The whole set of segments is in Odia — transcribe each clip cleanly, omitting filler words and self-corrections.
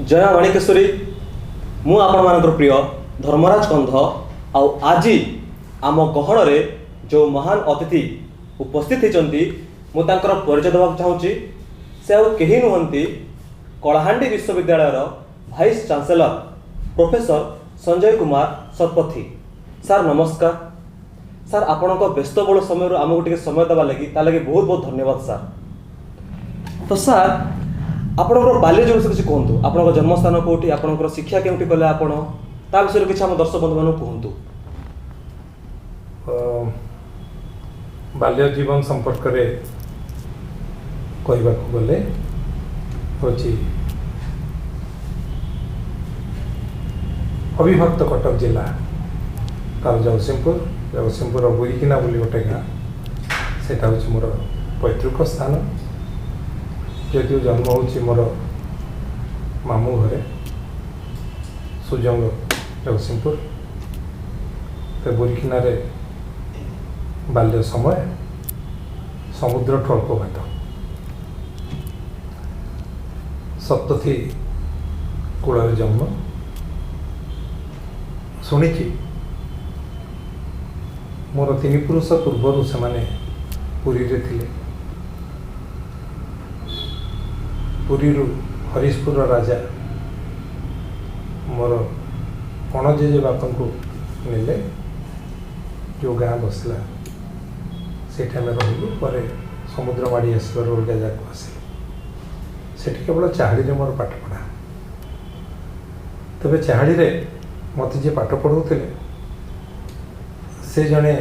जय माणिकेश्वरी मु आपण मानकर प्रिय धर्मराज कंध आज आम गहण जो महान अतिथि उपस्थित होती मुझे परिचय देवाक चाहूँगी से कहीं नुहति कलाहांडी विश्वविद्यालय vice chancellor professor Sanjay Kumar Satpathy. Sir नमस्कार। सर आपण व्यस्त बहुल समय आमको टे समय देवा लगी बहुत बहुत धन्यवाद सर। तो सर आपणकर बाल्य जीवन से किसी कहतु आप जन्मस्थान कौटी आपंकर शिक्षा केमती कले आपण ता विषय किसी आम दर्शक बंधु मानक कहतु। बाल्य जीवन संपर्क रे कहवा गले हूँ अविभक्त कटक जिला तार जगतसिंहपुर बुरीकिना बोली गोटे गाँ से मोर पैतृक स्थान जदिव जन्म हो मोर मामू घरे सुजंग जगतसिंहपुर तो बुरीकिना रे बाल्य समय समुद्र ठल्पघात सप्तथी कूल जन्म शुणी मोर तीन पुरुष पूर्वर से माने पुरी रे थिले पुरी हरीशपुर राजा मोर अणजेजे बापा को नेले जो गाँ बसला से रही पर समुद्र माड़ी आसबार अलग जगह आसिल से केवल चाहाड़ी रे मोर पाठ पढ़ा तबे चाहाड़ी रे मत जे पाठ पढ़ाऊे से जड़े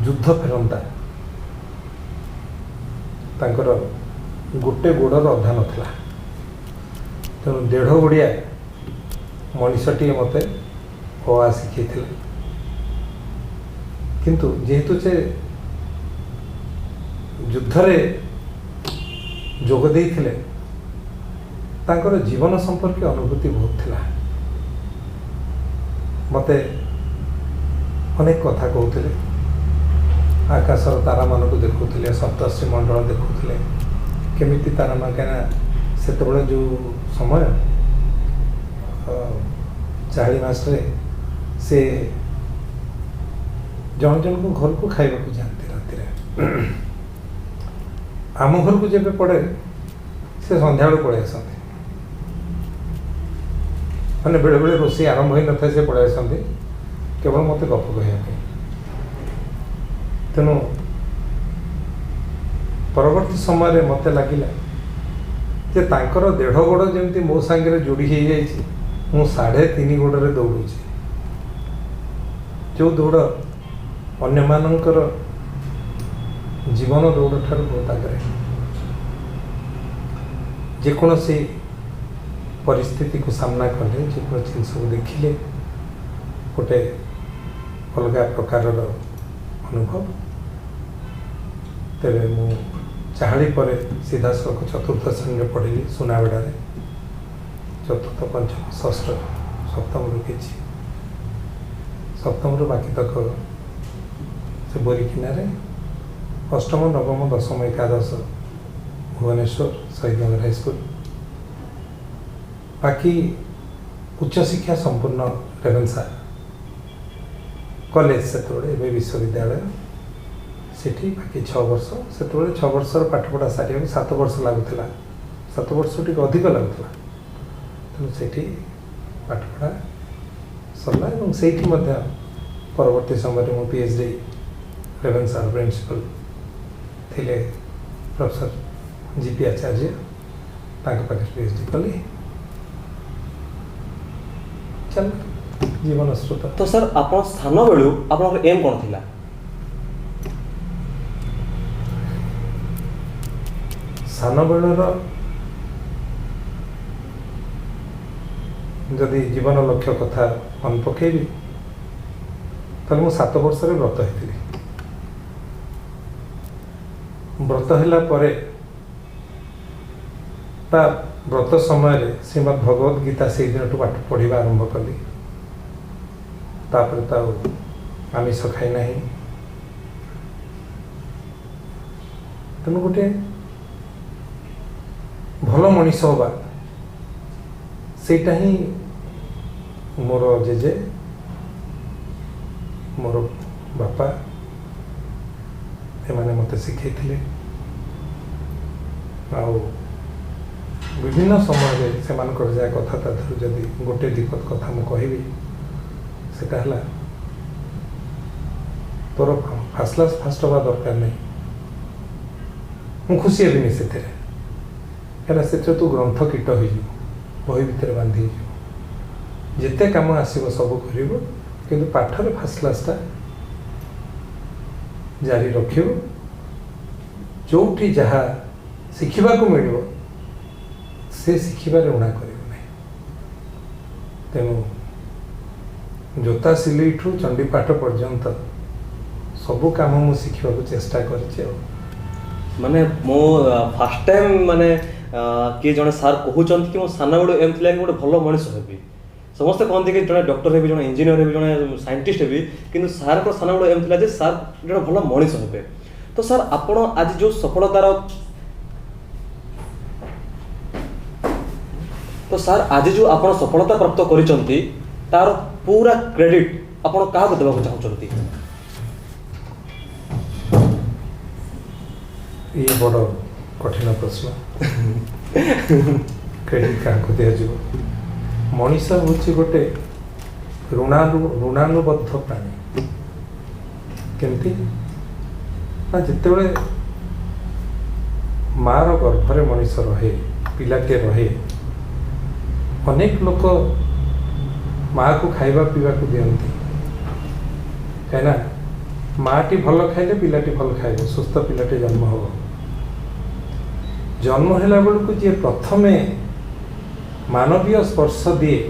युद्ध फेरंता तांकर गोटे गोड़र अधा नाला तेणु 1.5 गोड़िया मनीषटी मत आ शिखी किंतु जेहेतु से युद्धरे जोग देइथिले तांकर जीवन संपर्क अनुभूति बहुत थिला मते अनेक कथा कहते आकाशर तारा मान को देखुले सप्तर्षि मंडल देखुले केमिति तारा मान कहीं से जो समय 40 मासरे से जन जन को घर को खाइबा को जाती राति आम घर को जब पड़े से संध्या पड़े आसती मैंने बेले बेले रोषे आरंभ हो न था से पड़े आसती केवल मत गप कहवाई तेणु परवर्ती समय मत लगिला जे तांकर 1.5 गोड़ जमी मो सांगे जोड़ी हो जाइए मु 3.5 गोड़े दौड़ू जो दौड़ अन्य मानकर जीवन दौड़ ठार बहुत आगे जेकोसी परिस्थिति को सामना कले जो जिनस को देखिले गोटे अलग प्रकार अनुभव तेरे मु चाहाड़ी पर सीधा सड़क चतुर्थ श्रेणी पढ़ी सुनाबेड़ा चतुर्थ पंचम षष्ठ सप्तम रुकी सप्तम बाकी तक से बोरीकिना अष्टम नवम दशम एकादश भुवनेश्वर शहीद नगर हाईस्कूल बाकी उच्च शिक्षा संपूर्ण रेवेन्सा कॉलेज से विश्वविद्यालय सेठी बाकी 6 वर्ष से 6 वर्षर पाठ पढ़ा सारे 7 वर्ष लगुला 7 वर्ष टी अधिक लगुला तेणु से पाठ पढ़ा सरला से परवर्ती समय मो पीएचडी रेवेन्सा प्रिंसिपल थिले प्रोफेसर जीपी आचार्य पाखे पीएचडी कली चल जीवन स्रोत। तो सर आप स्थान बेलू आप एम कौन थिला? स्थान बेलर जदि जीवन लक्ष्य कथा मन पकेबी तो मु 7 वर्ष व्रत होती व्रत है व्रत समय श्रीमद भगवद गीता से दिन पाठ पढ़ा आरंभ कली तापर तो आमिष खाई ना तेणु गोटे भल मनीष हवा ସେଇଟା ହିଁ ମୋର ଜେଜେ ମୋର ବାପା ଏମାନେ ମୋତେ ଶିଖେଇଥିଲେ। ଆଉ ବିଭିନ୍ନ ସମୟରେ ସେମାନଙ୍କର ଯାହା କଥା ତା ଦେହରୁ ଯଦି ଗୋଟେ ଦିପଦ କଥା ମୁଁ କହିବି ସେଟା ହେଲା ତୋର ଫାର୍ଷ୍ଟ କ୍ଲାସ୍ ଫାଷ୍ଟ ହେବା ଦରକାର ନାହିଁ, ମୁଁ ଖୁସି ହେବିନି ସେଥିରେ, କାହିଁକିନା ସେଥିରେ ତୁ ଗ୍ରନ୍ଥ କୀଟ ହେଇଯିବୁ, ବହି ଭିତରେ ବାନ୍ଧି ହେଇଯିବୁ, ଯେତେ କାମ ଆସିବ ସବୁ କରିବୁ, କିନ୍ତୁ ପାଠରେ ଫାର୍ଷ୍ଟ କ୍ଲାସ୍ଟା ଜାରି ରଖିବୁ। ଯେଉଁଠି ଯାହା ଶିଖିବାକୁ ମିଳିବ ସେ ଶିଖିବାରେ ଉଣା କରିବୁ ନାହିଁ। ତେଣୁ ଜୋତା ସିଲେଇଠୁ ଚଣ୍ଡୀପାଠ ପର୍ଯ୍ୟନ୍ତ ସବୁ କାମ ମୁଁ ଶିଖିବାକୁ ଚେଷ୍ଟା କରିଛି। ଆଉ ମାନେ ମୁଁ ଫାର୍ଷ୍ଟ ଟାଇମ୍ ମାନେ କିଏ ଜଣେ ସାର୍ କହୁଛନ୍ତି କି ମୁଁ ସାନବେଳୁ ଏମିତି ଲାଗି ଗୋଟେ ଭଲ ମଣିଷ ହେବି। ସମସ୍ତେ କହନ୍ତି କି ଜଣେ ଡକ୍ଟର ହେବି, ଜଣେ ଇଞ୍ଜିନିୟର ହେବି, ଜଣେ ସାଇଣ୍ଟିଷ୍ଟ ହେବି, କିନ୍ତୁ ସାର୍ଙ୍କ ସାନବେଳୁ ଏମିତି ଥିଲା ଯେ ସାର୍ ଜଣେ ଭଲ ମଣିଷ ହେବେ। ତ ସାର୍ ଆପଣ ଆଜି ଯେଉଁ ସଫଳତାର ଆଜି ଯେଉଁ ଆପଣ ସଫଳତା ପ୍ରାପ୍ତ କରିଛନ୍ତି ତାର ପୁରା କ୍ରେଡିଟ୍ ଆପଣ କାହାକୁ ଦେବାକୁ ଚାହୁଁଛନ୍ତି? ଇଏ ବଡ଼ କଠିନ ପ୍ରଶ୍ନ। କ୍ରେଡିଟ୍ କାହାକୁ ଦିଆଯିବ? ମଣିଷ ହେଉଛି ଗୋଟେ ଋଣାନୁବଦ୍ଧ ପ୍ରାଣୀ। କେମିତି ନା, ଯେତେବେଳେ ମାଆର ଗର୍ଭରେ ମଣିଷ ରହେ, ପିଲାଟିଏ ରହେ, ଅନେକ ଲୋକ ମାଆକୁ ଖାଇବା ପିଇବାକୁ ଦିଅନ୍ତି, କାହିଁକିନା ମାଆଟି ଭଲ ଖାଇଲେ ପିଲାଟି ଭଲ ଖାଇବ, ସୁସ୍ଥ ପିଲାଟି ଜନ୍ମ ହେବ। ଜନ୍ମ ହେଲା ବେଳକୁ ଯିଏ ପ୍ରଥମେ ମାନବୀୟ ସ୍ପର୍ଶ ଦିଏ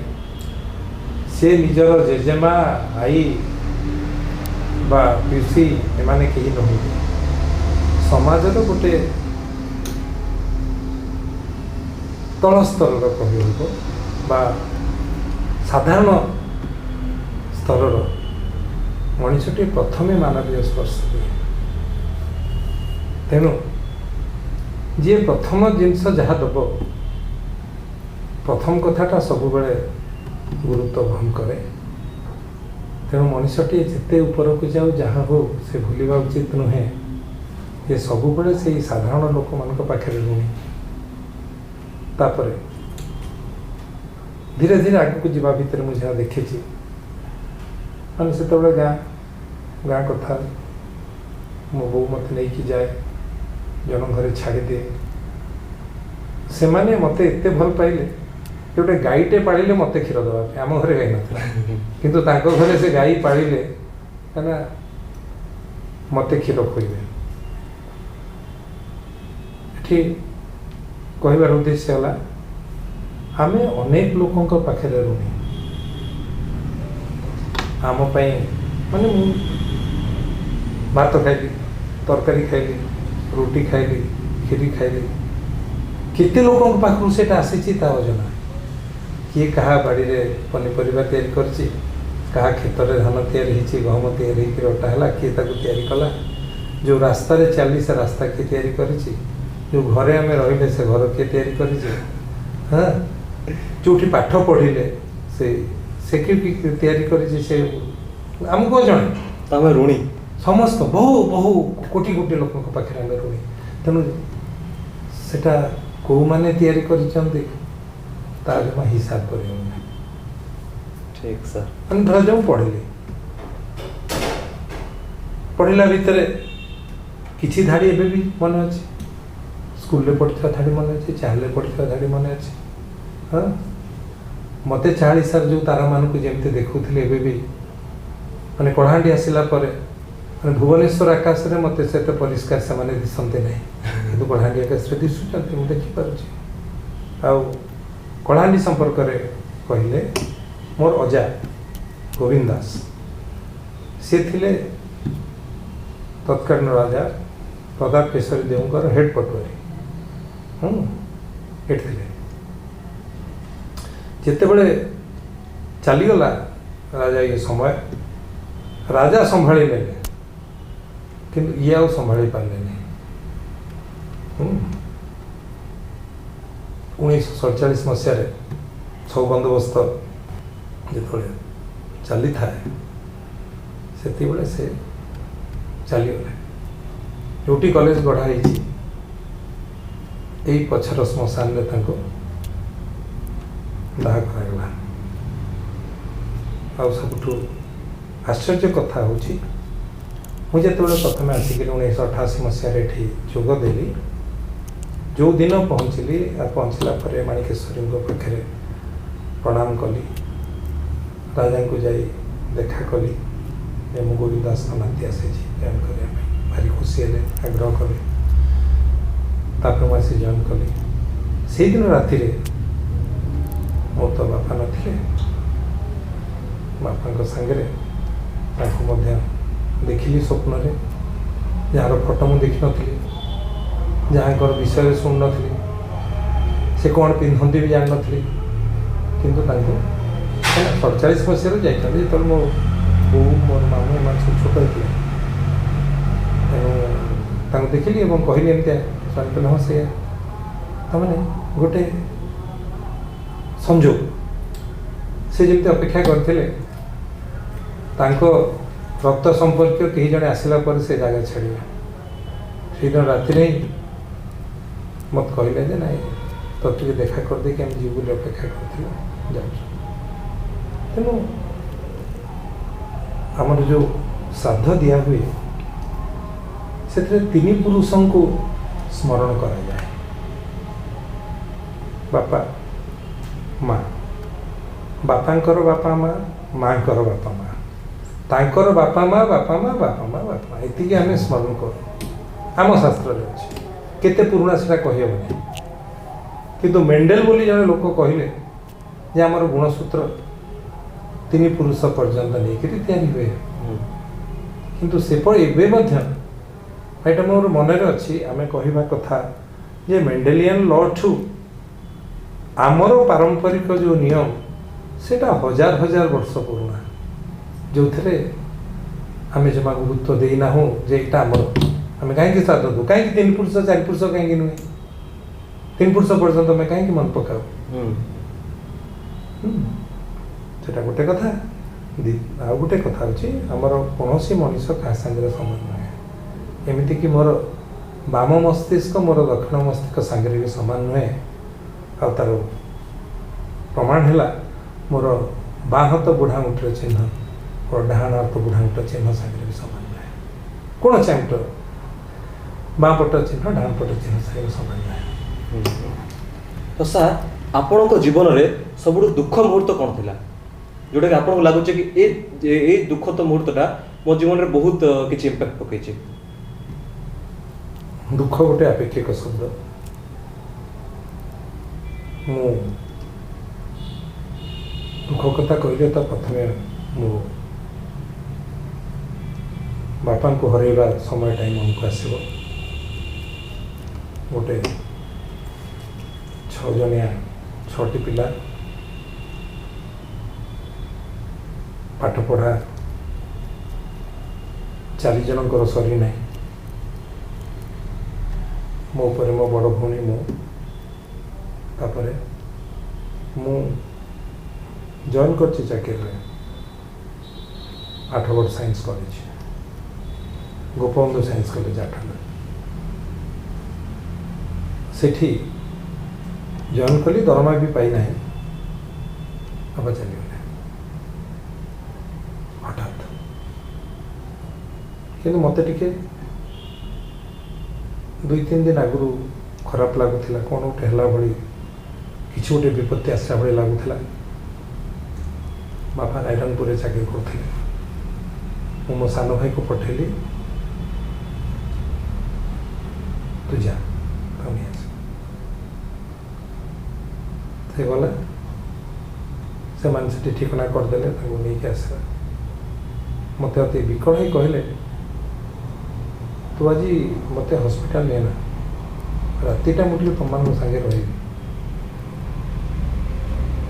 ସେ ନିଜର ଜେଜେମା, ଆଈ ବା ପିଉସୀ ଏମାନେ କେହି ନୁହନ୍ତି, ସମାଜର ଗୋଟେ ତଳ ସ୍ତରର କହିବ ବା ସାଧାରଣ ସ୍ତରର ମଣିଷଟି ପ୍ରଥମେ ମାନବୀୟ ସ୍ପର୍ଶ ଦିଏ। ତେଣୁ ଯିଏ ପ୍ରଥମ ଜିନିଷ ଯାହା ଦେବ, ପ୍ରଥମ କଥାଟା ସବୁବେଳେ ଗୁରୁତ୍ୱ ବହନ କରେ। ତେଣୁ ମଣିଷଟି ଯେତେ ଉପରକୁ ଯାଉ ଯାହା ହଉ ସେ ଭୁଲିବା ଉଚିତ ନୁହେଁ ଯେ ସବୁବେଳେ ସେଇ ସାଧାରଣ ଲୋକମାନଙ୍କ ପାଖରେ ଋଣୀ। ତାପରେ ଧୀରେ ଧୀରେ ଆଗକୁ ଯିବା ଭିତରେ ମୁଁ ଯାହା ଦେଖିଛି, ମାନେ ସେତେବେଳେ ଗାଁ କଥା, ମୋ ବୋଉ ମୋତେ ନେଇକି ଯାଏ, ଜଣ ଘରେ ଛାଡ଼ିଦିଏ। ସେମାନେ ମୋତେ ଏତେ ଭଲ ପାଇଲେ, ଗୋଟେ ଗାଈଟେ ପାଳିଲେ ମୋତେ କ୍ଷୀର ଦେବା ପାଇଁ, ଆମ ଘରେ ଗାଈ ନଥିଲା, କିନ୍ତୁ ତାଙ୍କ ଘରେ ସେ ଗାଈ ପାଳିଲେ କାହିଁକିନା ମୋତେ କ୍ଷୀର ଖୋଇବେ। ଏଠି କହିବାର ଉଦ୍ଦେଶ୍ୟ ହେଲା ଆମେ ଅନେକ ଲୋକଙ୍କ ପାଖରେ ଋଣୀ। ଆମ ପାଇଁ ମାନେ ମୁଁ ଭାତ ଖାଇଲି, ତରକାରୀ ଖାଇଲି, ରୁଟି ଖାଇଲି, କ୍ଷୀରି ଖାଇଲି, କେତେ ଲୋକଙ୍କ ପାଖରୁ ସେଇଟା ଆସିଛି ତା ଅଜଣା। କିଏ କାହା ବାଡ଼ିରେ ପନିପରିବା ତିଆରି କରିଛି, କାହା କ୍ଷେତରେ ଧାନ ତିଆରି ହେଇଛି, ଗହମ ତିଆରି ହେଇକି ଅଟା ହେଲା, କିଏ ତାକୁ ତିଆରି କଲା, ଯେଉଁ ରାସ୍ତାରେ ଚାଲି ସେ ରାସ୍ତା କିଏ ତିଆରି କରିଛି, ଯେଉଁ ଘରେ ଆମେ ରହିଲେ ସେ ଘର କିଏ ତିଆରି କରିଛି, ହଁ, ଯେଉଁଠି ପାଠ ପଢ଼ିଲେ ସେ କିଏ ତିଆରି କରିଛି, ସେ ଆମକୁ ଜଣେ। ଆମେ ଋଣୀ, ସମସ୍ତ ବହୁ କୋଟି କୋଟି ଲୋକଙ୍କ ପାଖରେ ଆମେ ଋଣୀ। ତେଣୁ ସେଟା କେଉଁମାନେ ତିଆରି କରିଛନ୍ତି ତା ଜମା ହିସାବ କରିହେବ ନାହିଁ। ଠିକ୍ ସାର୍। ମାନେ ଧରାଯାଉ ପଢ଼ିଲା ଭିତରେ କିଛି ଧାଡ଼ି ଏବେ ବି ମନେ ଅଛି, ସ୍କୁଲରେ ପଢ଼ିଥିବା ଧାଡ଼ି ମନେ ଅଛି, ଚାହାଲେ ପଢ଼ିଥିବା ଧାଡ଼ି ମନେ ଅଛି। ହଁ, ମୋତେ ଚାହାଳି ସାର୍ ଯେଉଁ ତାରାମାନଙ୍କୁ ଯେମିତି ଦେଖୁଥିଲେ ଏବେ ବି, ମାନେ କଳାହାଣ୍ଡି ଆସିଲା ପରେ ମାନେ ଭୁବନେଶ୍ୱର ଆକାଶରେ ମୋତେ ସେତେ ପରିଷ୍କାର ସେମାନେ ଦିଶନ୍ତି ନାହିଁ, କିନ୍ତୁ କଳାହାଣ୍ଡି ଆକାଶରେ ଦିଶୁଛନ୍ତି, ମୁଁ ଦେଖିପାରୁଛି। ଆଉ କଳାହାଣ୍ଡି ସମ୍ପର୍କରେ କହିଲେ ମୋର ଅଜା ଗୋବିନ୍ଦ ଦାସ, ସିଏ ଥିଲେ ତତ୍କାଳୀନ ରାଜା ପ୍ରତାପ କେଶରୀ ଦେବଙ୍କର ହେଡ୍ ପଟୁଆରୀ। ଏଠି ଥିଲେ। ଯେତେବେଳେ ଚାଲିଗଲା ରାଜା, ଇଏ ସମୟ ରାଜା ସମ୍ଭାଳି ନେଲେ, କିନ୍ତୁ ଇଏ ଆଉ ସମ୍ଭାଳି ପାରିଲେ ନାହିଁ। 1947 ମସିହାରେ 6 सब बंदोबस्त जो चली था से चलीगले जोटी कॉलेज गढ़ाई यही पछर श्मशान में दाह करागला। आ सबुठू आश्चर्य कथा हूँ मुझे प्रथम आसिक 1988 मसीह जोगदेली जो दिन पहुँचली पहुँचला माणिकेश्वरी पाखे प्रणाम कली राजा को जाई देखा कली मु गोविंद दास नाती आसी जॉइन करने भारी खुशी है आग्रह कले तापर मुझे जॉइन कली से दिन राति मो तो बापा नथिले बापा सांगे देखिली स्वप्न जार फोटो मुझे देखी नी जहाँ विषय शुण नी से कौन पिंधती भी जान नी किंतु 47 मसीह जाइए जो मो बो मोर मामू एम सब छोट होते तेणु देखिली और कहली एमती स्वामी कहले हाँ से तमें गोटे संजोग से जमी अपेक्षा करते रक्त संपर्क कहीं जड़े आसला पर से जगह छाड़े से दिन राति मत कहले जे ना तो टे देखा कर दे कि हम जीव बोली अपेक्षा कर तेणु आमर जो श्राद्ध दिया हुए से तीन पुरुषों को स्मरण करा जाए बापा माँ बापांकर बापा माँ माँ कर बापा माँ तांकर बापा माँ बापा माँ बापा माँ बापा माँ ये आम स्मरण कर आम शास्त्र अच्छे केते पुराणा से कहीहबनी किंतु मेंडेल बोली जड़े लोक कहले जे आमर गुणसूत्र 3 पुरुष पर्यंत नहीं तैयारी हुए किंतु से एटा मोर मन अच्छी आम कहवा कथा जे मेंडेलियन लॉ ठू आमर पारंपरिक जो नियम सेटा हजार हजार वर्ष पुराना जो थे आम जमा गुरुत्व देना हो जे यहाँ आमर आम कहीं साथ दू कहीं 3 पुरुष 4 पुरुष कहीं नुहे 3 पुरुष पर्यंत आम कहीं मन पकाऊ सेटा गोटे कथा आ गोटे कथा अच्छी आमर कौन मनीष क्या सागर समान नुहे एमती कि मोर बाम मस्तिष्क मोर दक्षिण मस्तिष्क सागर भी सामान नुहे आ तार प्रमाण है मोर बाँ हाथ बुढ़ा मुठर चिन्ह और डाण हाथ बुढ़ा मुठर चिन्ह सागर भी सामान नुहे कौन चाहे बाँ पट चिन्ह डाण पट चिन्ह सागर सामान नुहे। तो सार आपण जीवन में सब दुख मुहूर्त कौन थी जोटा कि आपको लगुच कि ए दुख तो मुहूर्तटा मो जीवन में बहुत किसी इम्पैक्ट पकई दुख गोटे अपेक्षिक शब्द मु दुख कथा कहले तो प्रथम मो बापा को हरइबा समय टाइम हमको आसो गोटे 6 जनिया 6टी पिला पाठ पढ़ा 4 जनकर सरी ना मो पर मो बड़ भौणी मो तापर मु जॉइन कर चाकरी 8 वर्ष science college Gopabandhu science college आठना सेठी जॉइन कली दरमा भी पाई ना अब चलीगले हठात कि मत टे 2-3 दिन आगु खराब लगुला कौन गोटे है भाई कि गोटे विपत्ति आसला भाई लगुला बापा रायरंगपुर चाकरी करते मो सान भाई को पठेली तू जा से गला से मानसी ठिकना करदे नहीं आसला मत अति विकल ही कहले तू आज मत हॉस्पिटल नेना रातिटा मुझे तुम सागे रही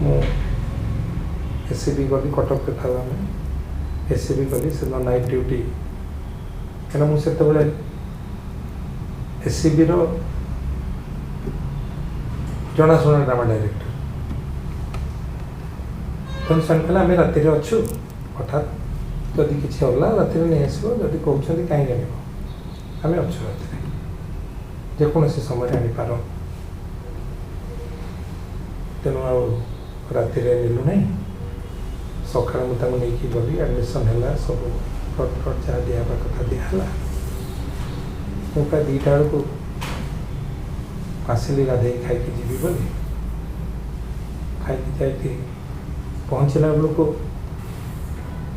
मु एससीबी गली कटक के था एससीबी गली से नाइट ड्यूटी क्या मुझे एससीबी जनाशुना ड्रामा डायरेक्टर ତେଣୁ ସେମାନେ କହିଲେ ଆମେ ରାତିରେ ଅଛୁ, ହଠାତ୍ ଯଦି କିଛି ହେଲା ରାତିରେ ନେଇ ଆସିବ, ଯଦି କହୁଛନ୍ତି କାହିଁକି ଆଣିବ, ଆମେ ଅଛୁ ରାତିରେ, ଯେକୌଣସି ସମୟରେ ଆଣିପାର। ତେଣୁ ଆଉ ରାତିରେ ନେଲୁ ନାହିଁ। ସକାଳେ ମୁଁ ତାଙ୍କୁ ନେଇକି ଗଲି, ଆଡ଼ମିସନ୍ ହେଲା, ସବୁ ଫ୍ରଟ୍ ଫ୍ରଟ୍ ଯାହା ଦିଆହେବା କଥା ଦିଆହେଲା। ମୁଁ ପ୍ରାୟ 2ଟା ବେଳକୁ ଆସିଲି ଗାଧେଇ ଖାଇକି ଯିବି ବୋଲି। ଖାଇକି ଯାଇକି ପହଞ୍ଚିଲା ବେଳକୁ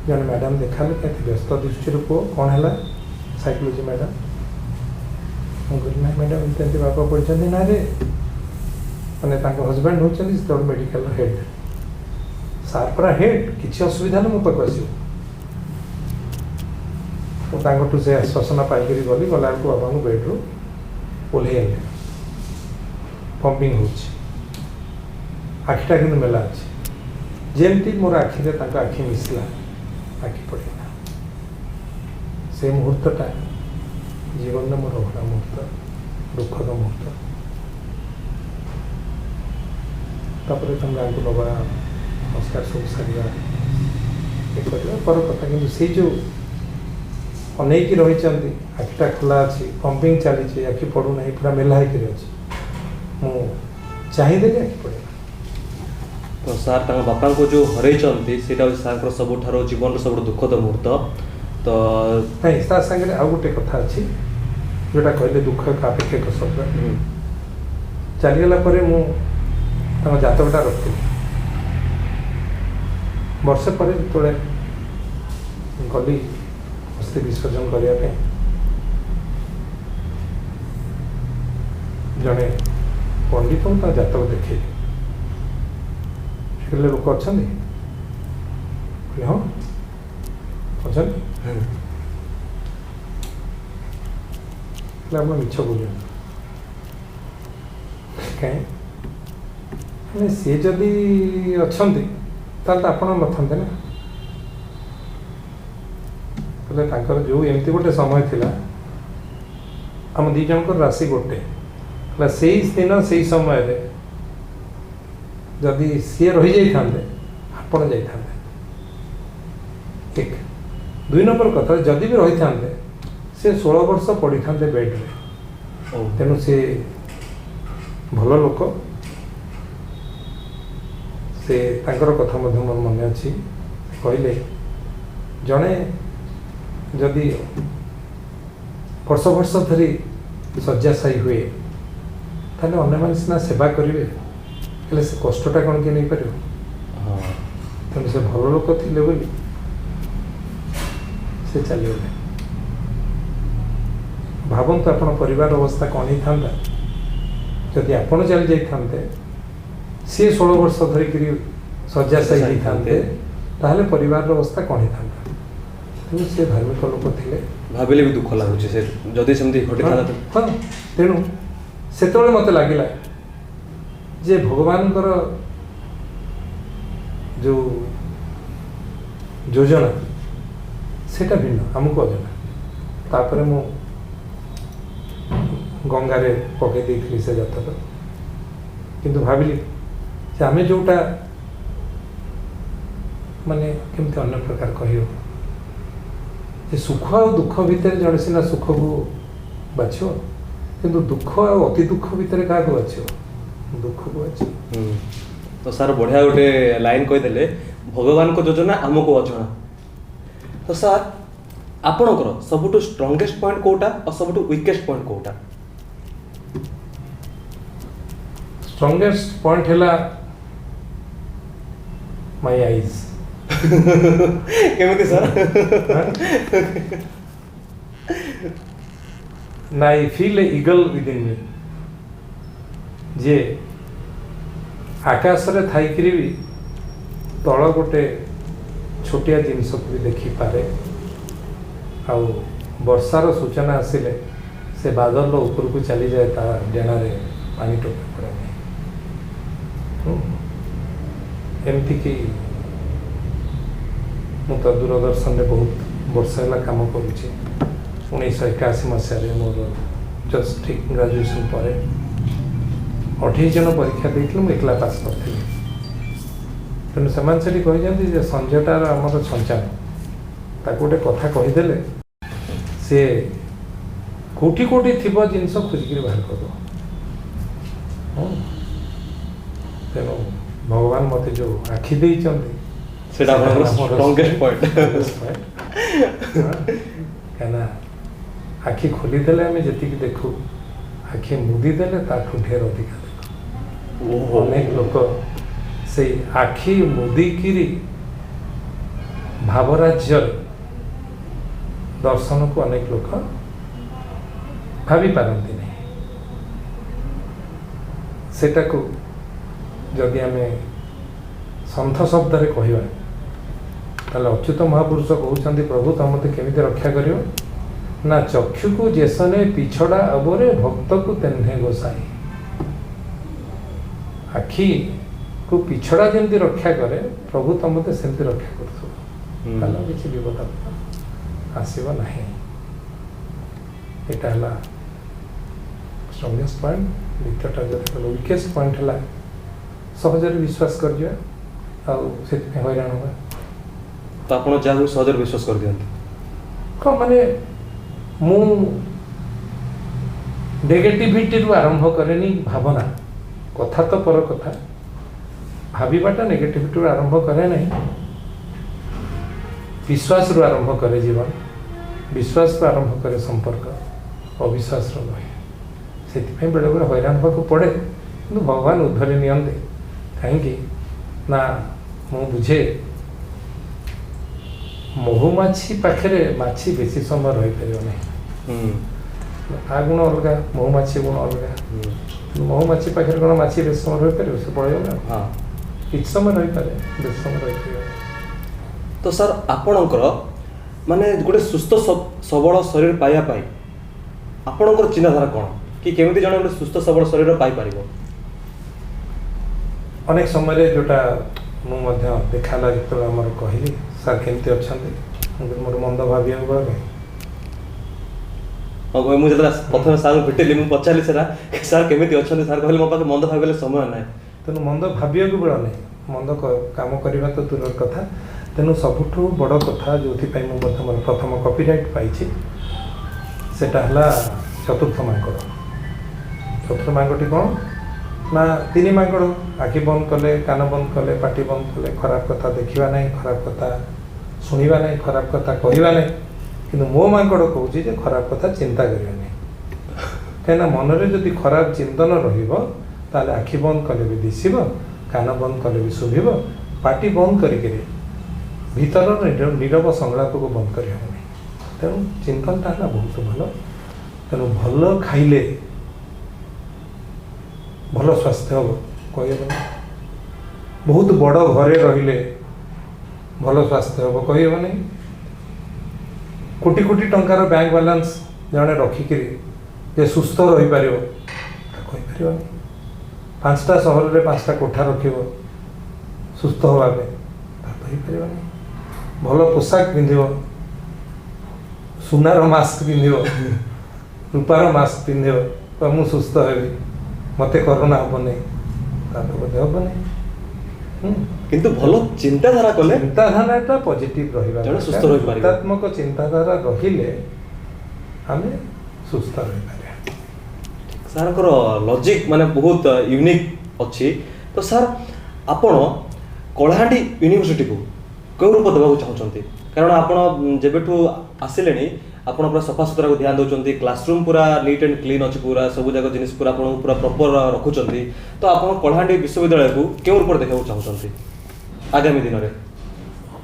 ଜଣେ ମ୍ୟାଡ଼ାମ୍ ଦେଖାହେଲେ, କେତେ ବ୍ୟସ୍ତ ଦୃଷ୍ଟିରୁ ପୁଅ କ'ଣ ହେଲା, ସାଇକୋଲୋଜି ମ୍ୟାଡ଼ାମ୍। ମୁଁ କହିଲି ନାଇଁ ମ୍ୟାଡ଼ାମ୍ ଏମିତି ଏମିତି ବାପା ପଢ଼ିଛନ୍ତି ନାଁରେ, ମାନେ ତାଙ୍କ ହଜବେଣ୍ଡ ହେଉଛନ୍ତି ସେତେବେଳେ ମେଡ଼ିକାଲର ହେଡ଼୍। ସାର୍ ପୁରା ହେଡ଼୍, କିଛି ଅସୁବିଧା ନାହିଁ, ମୋ ପାଖକୁ ଆସିବ। ମୁଁ ତାଙ୍କଠୁ ସେ ଆଶ୍ୱାସନା ପାଇକରି ଗଲି। ଗଲାବେଳକୁ ବାବାଙ୍କୁ ବେଡ଼୍ରୁ ଓହ୍ଲେଇ ଆଣିଲି। ପମ୍ପିଂ ହେଉଛି, ଆଖିଟା କିନ୍ତୁ ମେଲା ଅଛି। ଯେମିତି ମୋର ଆଖିରେ ତାଙ୍କ ଆଖି ମିଶିଲା, ଆଖି ପଡ଼ିଲା। ସେ ମୁହୂର୍ତ୍ତଟା ଜୀବନରେ ମୋର ଅଭୁଲା ମୁହୂର୍ତ୍ତ, ଦୁଃଖଦ ମୁହୂର୍ତ୍ତ। ତାପରେ ତମେ ଗାଁକୁ ନେବା, ନମସ୍କାର ସବୁ ସାରିବା, ଏ କରିବା ପର କଥା। କିନ୍ତୁ ସେଇ ଯେଉଁ ଅନେଇକି ରହିଛନ୍ତି, ଆଖିଟା ଖୋଲା ଅଛି, ପମ୍ପିଂ ଚାଲିଛି, ଆଖି ପଡ଼ୁନାହିଁ, ପୁରା ମେଲା ହେଇକିରି ଅଛି, ମୁଁ ଚାହିଁଦେଲି ଆଖି ପଡ଼ିଲା। ତ ସାର୍ ତାଙ୍କ ବାପାଙ୍କୁ ଯେଉଁ ହରେଇଛନ୍ତି ସେଇଟା ହେଉଛି ସାର୍ଙ୍କର ସବୁଠାରୁ ଜୀବନର ସବୁଠୁ ଦୁଃଖଦ ମୁହୂର୍ତ୍ତ। ତ ନାଇଁ, ତା ସାଙ୍ଗରେ ଆଉ ଗୋଟେ କଥା ଅଛି, ଯେଉଁଟା କହିଲେ ଦୁଃଖ ଏକ ଆପେକ୍ଷିକ ଶବ୍ଦ। ଚାଲିଗଲା ପରେ ମୁଁ ତାଙ୍କ ଜାତକଟା ରଖିଥିଲି। ବର୍ଷେ ପରେ ଯେତେବେଳେ ଗଲି ଅସ୍ଥି ବିସର୍ଜନ କରିବା ପାଇଁ, ଜଣେ ପଣ୍ଡିତଙ୍କୁ ତାଙ୍କ ଜାତକ ଦେଖେଇଲି। ସେ କହିଲେ ଲୋକ ଅଛନ୍ତି? କହିଲେ ହଁ ଅଛନ୍ତି। କହିଲେ ଆପଣ ମିଛ କହୁଛନ୍ତି। କାହିଁ? ମାନେ ସିଏ ଯଦି ଅଛନ୍ତି ତାହେଲେ ତ ଆପଣ ନଥାନ୍ତେ ନା। କହିଲେ ତାଙ୍କର ଯେଉଁ ଏମିତି ଗୋଟେ ସମୟ ଥିଲା, ଆମ 2 ଜଣଙ୍କର ରାଶି ଗୋଟେ ହେଲା, ସେଇ ଦିନ ସେଇ ସମୟରେ ଯଦି ସିଏ ରହିଯାଇଥାନ୍ତେ ଆପଣ ଯାଇଥାନ୍ତେ। 1 2 ନମ୍ବର କଥା, ଯଦି ବି ରହିଥାନ୍ତେ ସେ 16 ବର୍ଷ ପଡ଼ିଥାନ୍ତେ ବେଡ଼୍ରେ। ତେଣୁ ସେ ଭଲ ଲୋକ। ସେ ତାଙ୍କର କଥା ମଧ୍ୟ ମୋର ମନେ ଅଛି। କହିଲେ ଜଣେ ଯଦି ବର୍ଷ ବର୍ଷ ଧରି ଶଯ୍ୟାଶାୟୀ ହୁଏ, ତାହେଲେ ଅନ୍ୟମାନେ ସିନା ସେବା କରିବେ, ହେଲେ ସେ କଷ୍ଟଟା କ'ଣ କିଏ ନେଇପାରିବ? ତେଣୁ ସେ ଭଲ ଲୋକ ଥିଲେ ବୋଲି ସେ ଚାଲିଗଲେ। ଭାବନ୍ତୁ ଆପଣ ପରିବାର ଅବସ୍ଥା କ'ଣ ହେଇଥାନ୍ତା ଯଦି ଆପଣ ଚାଲି ଯାଇଥାନ୍ତେ, ସିଏ 16 ବର୍ଷ ଧରିକିରି ଶଯ୍ୟାଶାୟୀ ହେଇଥାନ୍ତେ, ତାହେଲେ ପରିବାରର ଅବସ୍ଥା କ'ଣ ହେଇଥାନ୍ତା? ତେଣୁ ସେ ଧାର୍ମିକ ଲୋକ ଥିଲେ। ଭାବିଲେ ବି ଦୁଃଖ ଲାଗୁଛି ସେ ଯଦି ସେମିତି ଘଟିଥାନ୍ତା। ହଁ, ତେଣୁ ସେତେବେଳେ ମୋତେ ଲାଗିଲା ଯେ ଭଗବାନଙ୍କର ଯେଉଁ ଯୋଜନା ସେଇଟା ଭିନ୍ନ, ଆମକୁ ଅଜଣା। ତାପରେ ମୁଁ ଗଙ୍ଗାରେ ପକାଇ ଦେଇଥିଲି ସେ ଜାତକ। କିନ୍ତୁ ଭାବିଲି ଯେ ଆମେ ଯେଉଁଟା ମାନେ କେମିତି ଅନ୍ୟ ପ୍ରକାର କହିବ, ଯେ ସୁଖ ଆଉ ଦୁଃଖ ଭିତରେ ଜଣେ ସିନା ସୁଖକୁ ବାଛିବ, କିନ୍ତୁ ଦୁଃଖ ଆଉ ଅତି ଦୁଃଖ ଭିତରେ କାହାକୁ ବାଛିବ? ଦୁଃଖକୁ ବାଛିବ। ତ ସାର୍ ବଢ଼ିଆ ଗୋଟେ ଲାଇନ୍ କହିଦେଲେ, ଭଗବାନଙ୍କ ଯୋଜନା ଆମକୁ ଅଜଣା। ତ ସାର୍ ଆପଣଙ୍କର ସବୁଠୁ ଷ୍ଟ୍ରଙ୍ଗେଷ୍ଟ ପଏଣ୍ଟ କେଉଁଟା ଆଉ ସବୁଠୁ ୱିକେଷ୍ଟ ପଏଣ୍ଟ କେଉଁଟା? ଷ୍ଟ୍ରଙ୍ଗେଷ୍ଟ ପଏଣ୍ଟ ହେଲା ମାଇ ଆଇଜ୍। କେମିତି ସାର୍? ନା I feel a eagle within me, ଯେ ଆକାଶରେ ଥାଇକିରି ବି ତଳ ଗୋଟେ ଛୋଟିଆ ଜିନିଷକୁ ବି ଦେଖିପାରେ, ଆଉ ବର୍ଷାର ସୂଚନା ଆସିଲେ ସେ ବାଦଲ ଉପରକୁ ଚାଲିଯାଏ, ତା ଡେଣାରେ ପାଣି ଟୋପେ ପଡ଼େ ନାହିଁ। ଏମିତିକି ମୁଁ ତ ଦୂରଦର୍ଶନରେ ବହୁତ ବର୍ଷ ହେଲା କାମ କରୁଛି। 1981 ମସିହାରେ ମୋର ଜଷ୍ଟ ଠିକ୍ ଗ୍ରାଜୁଏସନ୍ ପରେ 28 ଜଣ ପରୀକ୍ଷା ଦେଇଥିଲେ, ମୁଁ ଏକଲା ପାସ୍ କରିଥିଲି। तेणु से कहते संजयटार आमर छंचान ताको गोटे कथा कहीदेले सी कोटी कोटी थी जिनस खोजिक बाहर कर तेणु भगवान मत जो आखि कहीं आखि खोलीदेले आम जी देखू आखि मुदीदेले ढेर अधिका देखू अनेक लोक से आखि मुदिकी भावराज्य दर्शन को अनेक लोक भाभी पारती नहीं सेटा को जदि आम सन्थ शब्द कहवा ताले अच्युत महापुरुष कहते प्रभु तुम मत केमी रक्षा कर ना चक्षु को जेसने पिछड़ा अबरे भक्त को तेन्हे गोसाई आखि को पिछड़ा जमी रक्षा करे प्रभु तुम मत सेमती रक्षा कर किसी विपद आसब ना यहाँ स्ट्रंगेस्ट पॉइंट द्वितीयटा जो वीकेस्ट पॉइंट है सहज विश्वास कर हैरान हुआ तो आप सहज विश्वास कर दिखाते कौन माने मु नेगेटिविटी रु आरंभ करे भावना कथा तो पर कथा भावाटा नेगेटिविटी रु आरंभ करे नहीं विश्वास रु आरंभ करे जीवन विश्वास रु आरंभ करे संपर्क अविश्वास रहे से बेले बेले हैरान होगा पड़े कि भगवान उद्धरी नियंते कहीं ना मु बुझे महुमाछी पाखे माछी बेसी समय रही पार नहीं आ गुण अलग महुमाछी गुण अलग महुमाछी पाखे कौन माछी बेस समय रही पार से पड़ेगा किस समय रही पारे बेस समय रही पार तो सर आपणकर माने गोटे सुस्थ सबल शरीर पाइबा आपणकर चिंताधारा कौन कि केमिति जने गोटे सुस्थ सबल शरीर पाई पारिबो अनेक समय जोटा मुझे देखाला जो आम कहली सार केमती अच्छा मोर मंद भावी हाँ मुझे प्रथम सार भेटिली मुझे पचारि सार केमिति अच्छा सार कहले मो पाखे मंद भावे समय ना तेणु मंद भाविया बेल नहीं मंद काम करवा तो दूर कथा तेणु सबुठ बड़ कथा जो मोर प्रथम कॉपीराइट पाई सेटा है चतुर्थ मांकड़ चतुर्थ मांकटी कौन ना तीन मांकड़ आखि बंद कले कान बंद कले पाटी बंद कले खराब कथा देखा ना खराब कथा शुणा ना खराब कथा कहवा ना कि मो मांकड़ कहे खराब कथा चिंता करनी कहीं मनरे जदि खराब चिंतन रहा आखि बंद कले भी दिशब कान बंद कले भी शुभ पाटी बंद करके भीतर नीरव संलाप को बंद कर तेणु चिंतनटा है बहुत भल तेणु भल खाइले भल स्वास्थ्य हम कह बहुत बड़ घरे रहिले भल स्वास्थ्य हम कह कोटी कोटी टंकार बैंक बैलेंस जड़े रखिकी सुस्थ रही पार कहीपर 5टा सहर में 5टा कोठा रख सुस्थ होगापे कहीपर भल पोशाक पिंध सुनार मास्क पिंध रूपार मास्क पिंध मु सुस्थ हेबी मत कोरोना हम नहीं बोधे हम नहीं किंतु भल चिंताधारा कले चिंताधारा पॉजिटिव रहिबा जने सुस्थ रहि पारिबा सकारात्मक चिंताधारा रहिले आमे सुस्थ रहि पारे सार को लॉजिक माने बहुत यूनिक अच्छी तो सर आपण कलाहांडी यूनिवर्सिटी को कौ रूप देवा चाहते कारण आपण जेबेठू आसिले आपण पूरा सफा सुतरा को ध्यान दौरान क्लासरूम पूरा नीट एंड क्लीन अच्छी पूरा सब जगह जिन पूरा पूरा प्रॉपर रखुंट तो आप कलाहांडी विश्वविद्यालय को क्यों रूप देखा चाहते आगामी दिन में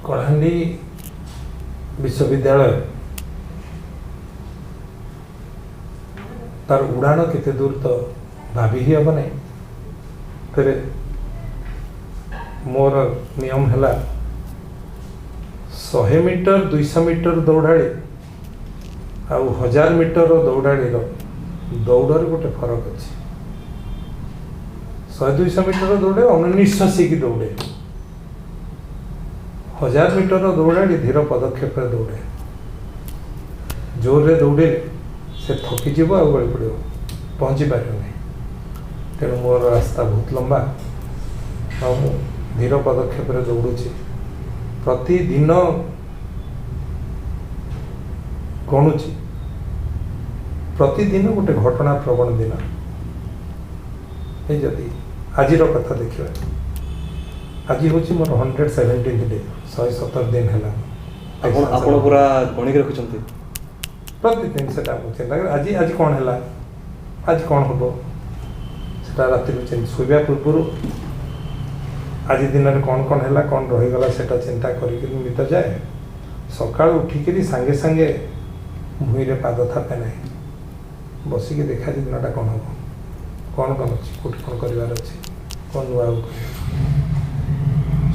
कलाहांडी विश्वविद्यालय तार उड़ाण केते दूर तो भाभी ही हम नहीं तेरे मोर नियम है 100 मीटर 200 मीटर दौड़ाड़ी आ 1000 मीटर दौड़ाड़ी दौड़ गोटे फरक अच्छे 100-200 मीटर दौड़े अनिश्वासी की दौड़े 1000 मीटर दौड़ाड़ी धीर पदक्षेप दौड़े जोर दौड़े से थकीज आ गली पड़ो पहुँची पार नहीं तेणु मोर रास्ता बहुत लंबा ଧୀର ପଦକ୍ଷେପରେ ଦୌଡ଼ୁଛି, ପ୍ରତିଦିନ ଗଣୁଛି, ପ୍ରତିଦିନ ଗୋଟେ ଘଟଣା ପ୍ରବଣ ଦିନ। এই ଯଦି ଆଜିର କଥା ଦେଖିବା, ଆଜି ହେଉଛି ମୋର 117th ଡେ, 117 ଦିନ ହେଲା। ଆପଣ ପୁରା ଗଣିକି ରଖିଛନ୍ତି? ପ୍ରତିଦିନ ସେଟା ମୁଁ ଚିନ୍ତା କରେ, ଆଜି ଆଜି କ'ଣ ହେଲା, ଆଜି କ'ଣ ହେବ, ସେଟା ରାତିରୁ ଶୋଇବା ପୂର୍ବରୁ ଆଜି ଦିନରେ କ'ଣ କ'ଣ ହେଲା, କ'ଣ ରହିଗଲା ସେଟା ଚିନ୍ତା କରିକି ନିଦ ଯାଏ। ସକାଳୁ ଉଠିକିରି ସାଙ୍ଗେ ସାଙ୍ଗେ ଭୂଇଁରେ ପାଦ ଥାପେ ନାହିଁ, ବସିକି ଦେଖା ଦିନଟା କ'ଣ ହେବ, କ'ଣ କ'ଣ ଅଛି, କେଉଁଠି କ'ଣ କରିବାର ଅଛି, କ'ଣ ନୂଆ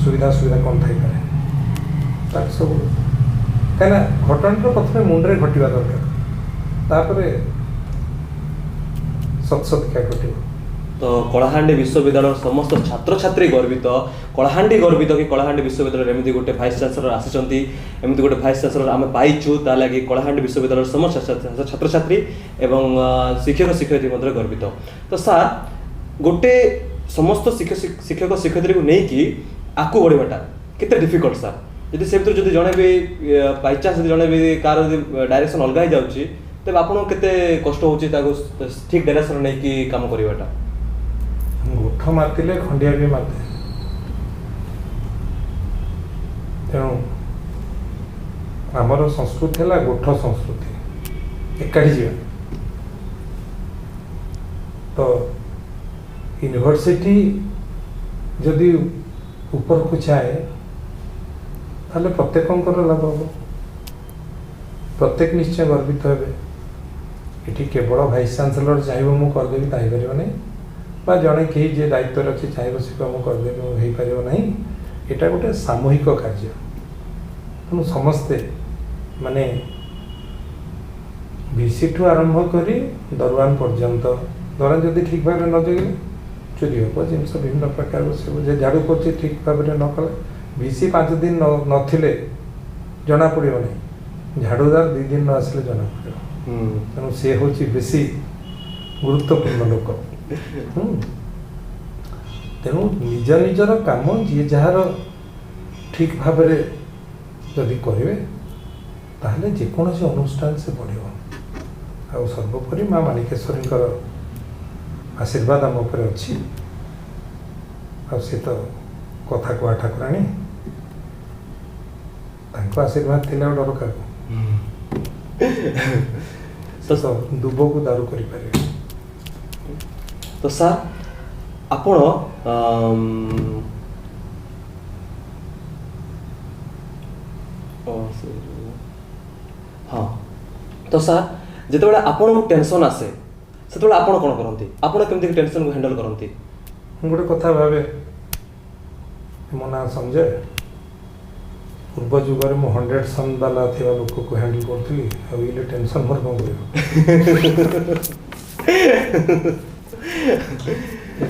ସୁବିଧା କ'ଣ ଥାଇପାରେ, ତାକୁ ସବୁ କାହିଁକିନା ଘଟଣାଟା ପ୍ରଥମେ ମୁଣ୍ଡରେ ଘଟିବା ଦରକାର, ତାପରେ ସତ୍ସତିକା ଘଟିବ। ତ କଳାହାଣ୍ଡି ବିଶ୍ୱବିଦ୍ୟାଳୟର ସମସ୍ତ ଛାତ୍ରଛାତ୍ରୀ ଗର୍ବିତ, କଳାହାଣ୍ଡି ଗର୍ବିତ କି କଳାହାଣ୍ଡି ବିଶ୍ୱବିଦ୍ୟାଳୟରେ ଏମିତି ଗୋଟେ ଭାଇସ୍ ଚାନ୍ସେଲର ଆସିଛନ୍ତି, ଏମିତି ଗୋଟେ ଭାଇସ୍ ଚାନ୍ସେଲର ଆମେ ପାଇଛୁ, ତା ଲାଗି କଳାହାଣ୍ଡି ବିଶ୍ୱବିଦ୍ୟାଳୟର ସମସ୍ତ ଛାତ୍ରଛାତ୍ରୀ ଏବଂ ଶିକ୍ଷକ ଶିକ୍ଷୟିତ୍ରୀ ମଧ୍ୟ ଗର୍ବିତ। ତ ସାର୍, ଗୋଟେ ସମସ୍ତ ଶିକ୍ଷକ ଶିକ୍ଷୟିତ୍ରୀକୁ ନେଇକି ଆଗକୁ ବଢ଼ିବାଟା କେତେ ଡିଫିକଲ୍ଟ ସାର୍? ଯଦି ସେ ଭିତରୁ ଯଦି ଜଣେ ବି ବାଇଚାନ୍ସ ଯଦି ଜଣେ ବି କାହାର ଯଦି ଡାଇରେକ୍ସନ୍ ଅଲଗା ହେଇଯାଉଛି, ତେବେ ଆପଣଙ୍କୁ କେତେ କଷ୍ଟ ହେଉଛି ତାକୁ ଠିକ୍ ଡାଇରେକ୍ସନ୍ ନେଇକି କାମ କରିବାଟା? ଗୋଠ ମାତିଲେ ଖଣ୍ଡିଆ ବି ମାତେ, ତେଣୁ ଆମର ସଂସ୍କୃତି ହେଲା ଗୋଠ ସଂସ୍କୃତି, ଏକାଠି ଯିବା। ତ ୟୁନିଭର୍ସିଟି ଯଦି ଉପରକୁ ଚାହେଁ ତାହେଲେ ପ୍ରତ୍ୟେକଙ୍କର ଲାଭ ହେବ, ପ୍ରତ୍ୟେକ ନିଶ୍ଚୟ ଗର୍ବିତ ହେବେ। ଏଠି କେବଳ ଭାଇସ୍ ଚାନ୍ସେଲର ଚାହିଁବ ମୁଁ କରିଦେବି ତା ହେଇପାରିବ ନାହିଁ, ବା ଜଣେ କେହି ଯିଏ ଦାୟିତ୍ୱରେ ଅଛି ଚାହିଁବ ସେ ମୁଁ କରିଦେବି ମୁଁ ହେଇପାରିବ ନାହିଁ। ଏଇଟା ଗୋଟେ ସାମୂହିକ କାର୍ଯ୍ୟ, ତେଣୁ ସମସ୍ତେ ମାନେ ଭିସିଠୁ ଆରମ୍ଭ କରି ଦରୱାନ ପର୍ଯ୍ୟନ୍ତ, ଦରୱାନ ଯଦି ଠିକ୍ ଭାବରେ ନ ଜଗିଲେ ଚୋରି ହେବ ଜିନିଷ, ବିଭିନ୍ନ ପ୍ରକାର ସବୁ ଯେ ଝାଡ଼ୁ କରୁଛି ଠିକ୍ ଭାବରେ ନ କଲେ, ଭିସି 5 ଦିନ ନଥିଲେ ଜଣାପଡ଼ିବ ନାହିଁ, ଝାଡ଼ୁଦାର 2 ଦିନ ନ ଆସିଲେ ଜଣାପଡ଼ିବ। ତେଣୁ ସେ ହେଉଛି ବେଶୀ ଗୁରୁତ୍ୱପୂର୍ଣ୍ଣ ଲୋକ। ତେଣୁ ନିଜ ନିଜର କାମ ଯିଏ ଯାହାର ଠିକ୍ ଭାବରେ ଯଦି କରିବେ ତାହେଲେ ଯେକୌଣସି ଅନୁଷ୍ଠାନ ସେ ବଢ଼ିବ। ଆଉ ସର୍ବୋପରି ମା ମାଣିକେଶ୍ୱରୀଙ୍କର ଆଶୀର୍ବାଦ ଆମ ଉପରେ ଅଛି, ଆଉ ସେ ତ କଥା କୁହା ଠାକୁରାଣୀ, ତାଙ୍କ ଆଶୀର୍ବାଦ ଥିଲେ ଆଉ ଡର କାହାକୁ? ତ ଦୁବକୁ ଦାରୁ କରିପାରିବେ। ତ ସାର୍, ଆପଣ ହଁ, ତ ସାର୍ ଯେତେବେଳେ ଆପଣଙ୍କୁ ଟେନସନ୍ ଆସେ ସେତେବେଳେ ଆପଣ କ'ଣ କରନ୍ତି? ଆପଣ କେମିତି ଟେନସନ୍କୁ ହ୍ୟାଣ୍ଡେଲ୍ କରନ୍ତି? ମୁଁ ଗୋଟେ କଥା ଭାବେ, ମୋ ନାଁ ସଞ୍ଜୟ, ପୂର୍ବ ଯୁଗରେ ମୁଁ 100 ସନ୍ ବାଲା ଥିବା ଲୋକକୁ ହ୍ୟାଣ୍ଡେଲ୍ କରୁଥିଲି, ଆଉ ଇଲେ ଟେନସନ୍ ମୋର କ'ଣ କରିବ?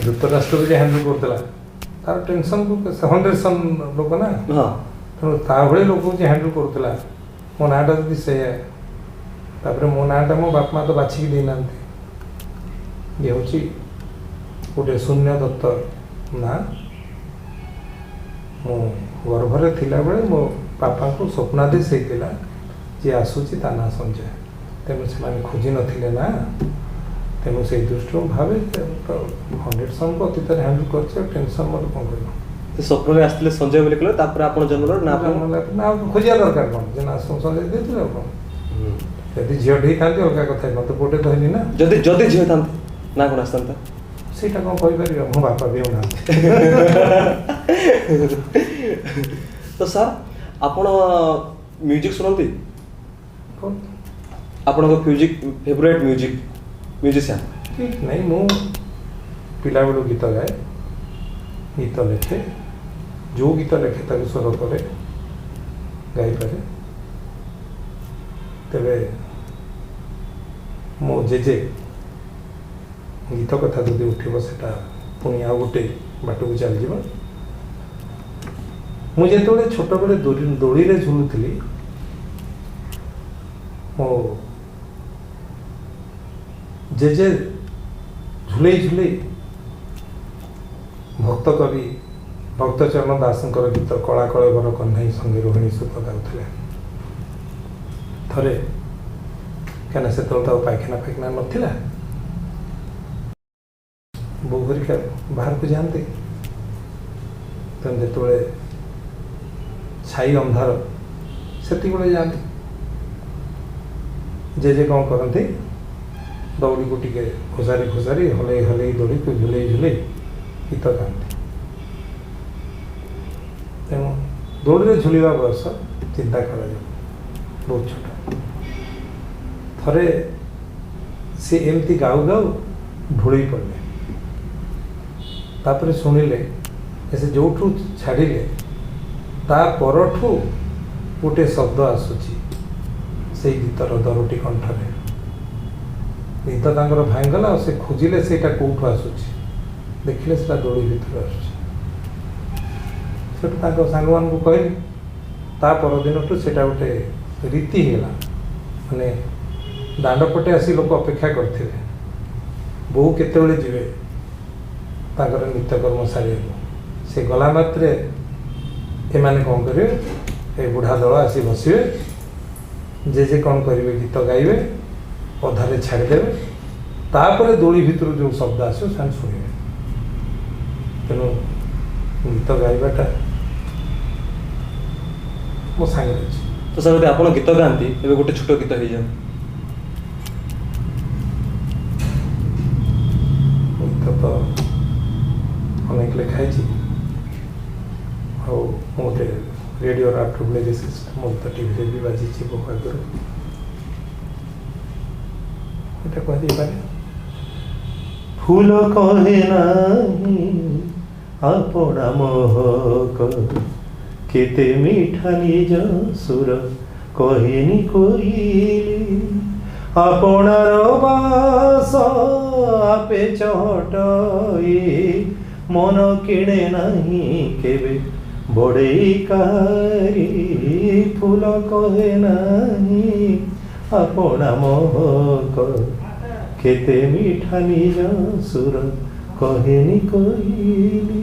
ଧୃତରାଷ୍ଟ୍ରକୁ ଯେ ହ୍ୟାଣ୍ଡେଲ୍ କରୁଥିଲା ତାର ଟେନସନ୍କୁ 100 ସନ୍ ଲୋକ ନା, ତେଣୁ ତା ଭଳି ଲୋକକୁ ଯେ ହ୍ୟାଣ୍ଡେଲ୍ କରୁଥିଲା, ମୋ ନାଁଟା ଯଦି ସେଇଆ, ତାପରେ ମୋ ନାଁଟା ମୋ ବାପା ମା' ତ ବାଛିକି ଦେଇନାହାନ୍ତି, ଇଏ ହେଉଛି ଗୋଟେ ଶୂନ୍ୟ ଦତ୍ତ ନାଁ। ମୁଁ ଗର୍ଭରେ ଥିଲାବେଳେ ମୋ ବାପାଙ୍କୁ ସ୍ୱପ୍ନାଦେଶ ହେଇଥିଲା ଯିଏ ଆସୁଛି ତା ନାଁ ସଞ୍ଜୟ, ତେଣୁ ସେମାନେ ଖୋଜି ନଥିଲେ ନା, ତେଣୁ ସେଇ ଦୃଷ୍ଟିରୁ ଭାବେ 100 ସନ୍କୁ ଅତୀତରେ ହ୍ୟାଣ୍ଡେଲ୍ କରିଛି, ଆଉ ଟେନସନ୍ ମୋର କ'ଣ କରିବ? ସ୍ୱପ୍ନରେ ଆସିଥିଲେ ସଞ୍ଜୟ ବୋଲି କହିଲେ, ତାପରେ ଆପଣ ଜନ୍ମର ନା ଖୋଜିବା ଦରକାର କ'ଣ, ଯେ ନା ସଞ୍ଜୟ ଦେଇଥିଲେ ଆଉ କ'ଣ? ଯଦି ଝିଅଟେ ହେଇଥାନ୍ତି ଅଲଗା କଥା, ମୋତେ ପୁଅଟେ କହିଲି ନା। ଯଦି ଝିଅ ଥାନ୍ତେ ନା କ'ଣ ଆସିଥାନ୍ତା? ସେଇଟା କ'ଣ କହିପାରିବ, ମୋ ବାପା ବି ହଉନାହାନ୍ତି। ତ ସାର୍, ଆପଣ ମ୍ୟୁଜିକ୍ ଶୁଣନ୍ତି? ଆପଣଙ୍କ ଫେଭରାଇଟ୍ ମ୍ୟୁଜିସିଆନ୍? ଠିକ୍ ନାହିଁ, ମୁଁ ପିଲାବେଳୁ ଗୀତ ଗାଏ, ଗୀତ ଲେଖେ, ଯେଉଁ ଗୀତ ଲେଖେ ତାକୁ ସ୍ୱର କରେ, ଗାଇପାରେ। ତେବେ ମୋ ଜେଜେ ଗୀତ କଥା ଯଦି ଉଠିବ ସେଟା ପୁଣି ଆଉ ଗୋଟେ ବାଟକୁ ଚାଲିଯିବ। ମୁଁ ଯେତେବେଳେ ଛୋଟବେଳେ ଦୋଳିରେ ଝୁଲୁଥିଲି, ମୋ ଜେଜେ ଝୁଲେଇ ଝୁଲେଇ ଭକ୍ତ କବି भक्तचरण दासଙ୍କର ଗୀତ କଳା କଳେବର କହ୍ନାଇ ସଙ୍ଗେ ରୋହିଣୀ ସୁତ ଗାଉଥିଲେ। ଥରେ କାହିଁକିନା ସେତେବେଳେ ତ ଆଉ ପାଇଖାନା ନଥିଲା, ବୋଉ ଘରିକା ବାହାରକୁ ଯାଆନ୍ତି, ତେଣୁ ଯେତେବେଳେ ଛାଇ ଅନ୍ଧାର ସେତିକିବେଳେ ଯାଆନ୍ତି। ଜେଜେ କ'ଣ କରନ୍ତି, ଦଉଡ଼ିକୁ ଟିକେ ଖୋସାରି ହଲେଇ ହଲେଇ ଦଉଡ଼ିକୁ ଝୁଲେଇ ଗୀତ ଗାଆନ୍ତି। ତେଣୁ ଦଉଡ଼ିରେ ଝୁଲିବା ବୟସ ଚିନ୍ତା କରାଯାଉ, ବହୁତ ଛୋଟ। ଥରେ ସେ ଏମିତି ଗାଉ ଗାଉ ଢୁଳେଇ ପଡ଼ିଲେ। ତାପରେ ଶୁଣିଲେ ସେ ଯେଉଁଠୁ ଛାଡ଼ିଲେ ତା ପରଠୁ ଗୋଟେ ଶବ୍ଦ ଆସୁଛି ସେଇ ଗୀତର ଦରୁଟି କଣ୍ଠରେ। ଗୀତ ତାଙ୍କର ଭାଙ୍ଗିଗଲା ଆଉ ସେ ଖୋଜିଲେ ସେଇଟା କେଉଁଠୁ ଆସୁଛି, ଦେଖିଲେ ସେଟା ଦୋଳି ଭିତରୁ ଆସୁଛି। ସେଠୁ ତାଙ୍କ ସାଙ୍ଗମାନଙ୍କୁ କହିଲେ, ତା ପରଦିନଠୁ ସେଇଟା ଗୋଟେ ରୀତି ହେଇଗଲା। ମାନେ ଦାଣ୍ଡପଟେ ଆସି ଲୋକ ଅପେକ୍ଷା କରିଥିବେ, ବୋଉ କେତେବେଳେ ଯିବେ ତାଙ୍କର ନିତ୍ୟକର୍ମ ସାରିବାକୁ। ସେ ଗଲା ମାତ୍ରେ ଏମାନେ କ'ଣ କରିବେ, ଏ ବୁଢ଼ା ଦଳ ଆସି ବସିବେ, ଜେଜେ କ'ଣ କରିବେ, ଗୀତ ଗାଇବେ, ଅଧାରେ ଛାଡ଼ିଦେବେ, ତାପରେ ଦୋଳି ଭିତରୁ ଯେଉଁ ଶବ୍ଦ ଆସିବ ସେମାନେ ଶୁଣିବେ। ତେଣୁ ଗୀତ ଗାଇବାଟା ମୋ ସାଙ୍ଗରେ ଅଛି। ତ ସାର୍ ଯଦି ଆପଣ ଗୀତ ଗାଆନ୍ତି, ଏବେ ଗୋଟେ ଛୋଟ ଗୀତ ହେଇଯାଉ। ଗୀତ ତ ଅନେକ ଲେଖା ହେଇଛି, ଆଉ ମୁଁ ଗୋଟେ ରେଡ଼ିଓର ଆଠୁବେଳେ ମୁଁ ତ ଟିଭିରେ ବି ବାଜିଛି ବହୁ ଆଗରୁ। এটা কয়ে পারে ফুল কহে নাহি আপনা মহক কেতে মিঠা নিজ সুর কহেনি কইলি আপনার বাস আপে চটই মন কিণে নাহি কেবে বড়েই কারি ফুল কহে নাহি আপনা মহক কেতে মিঠা নিজ সুর কহেনি কইলি।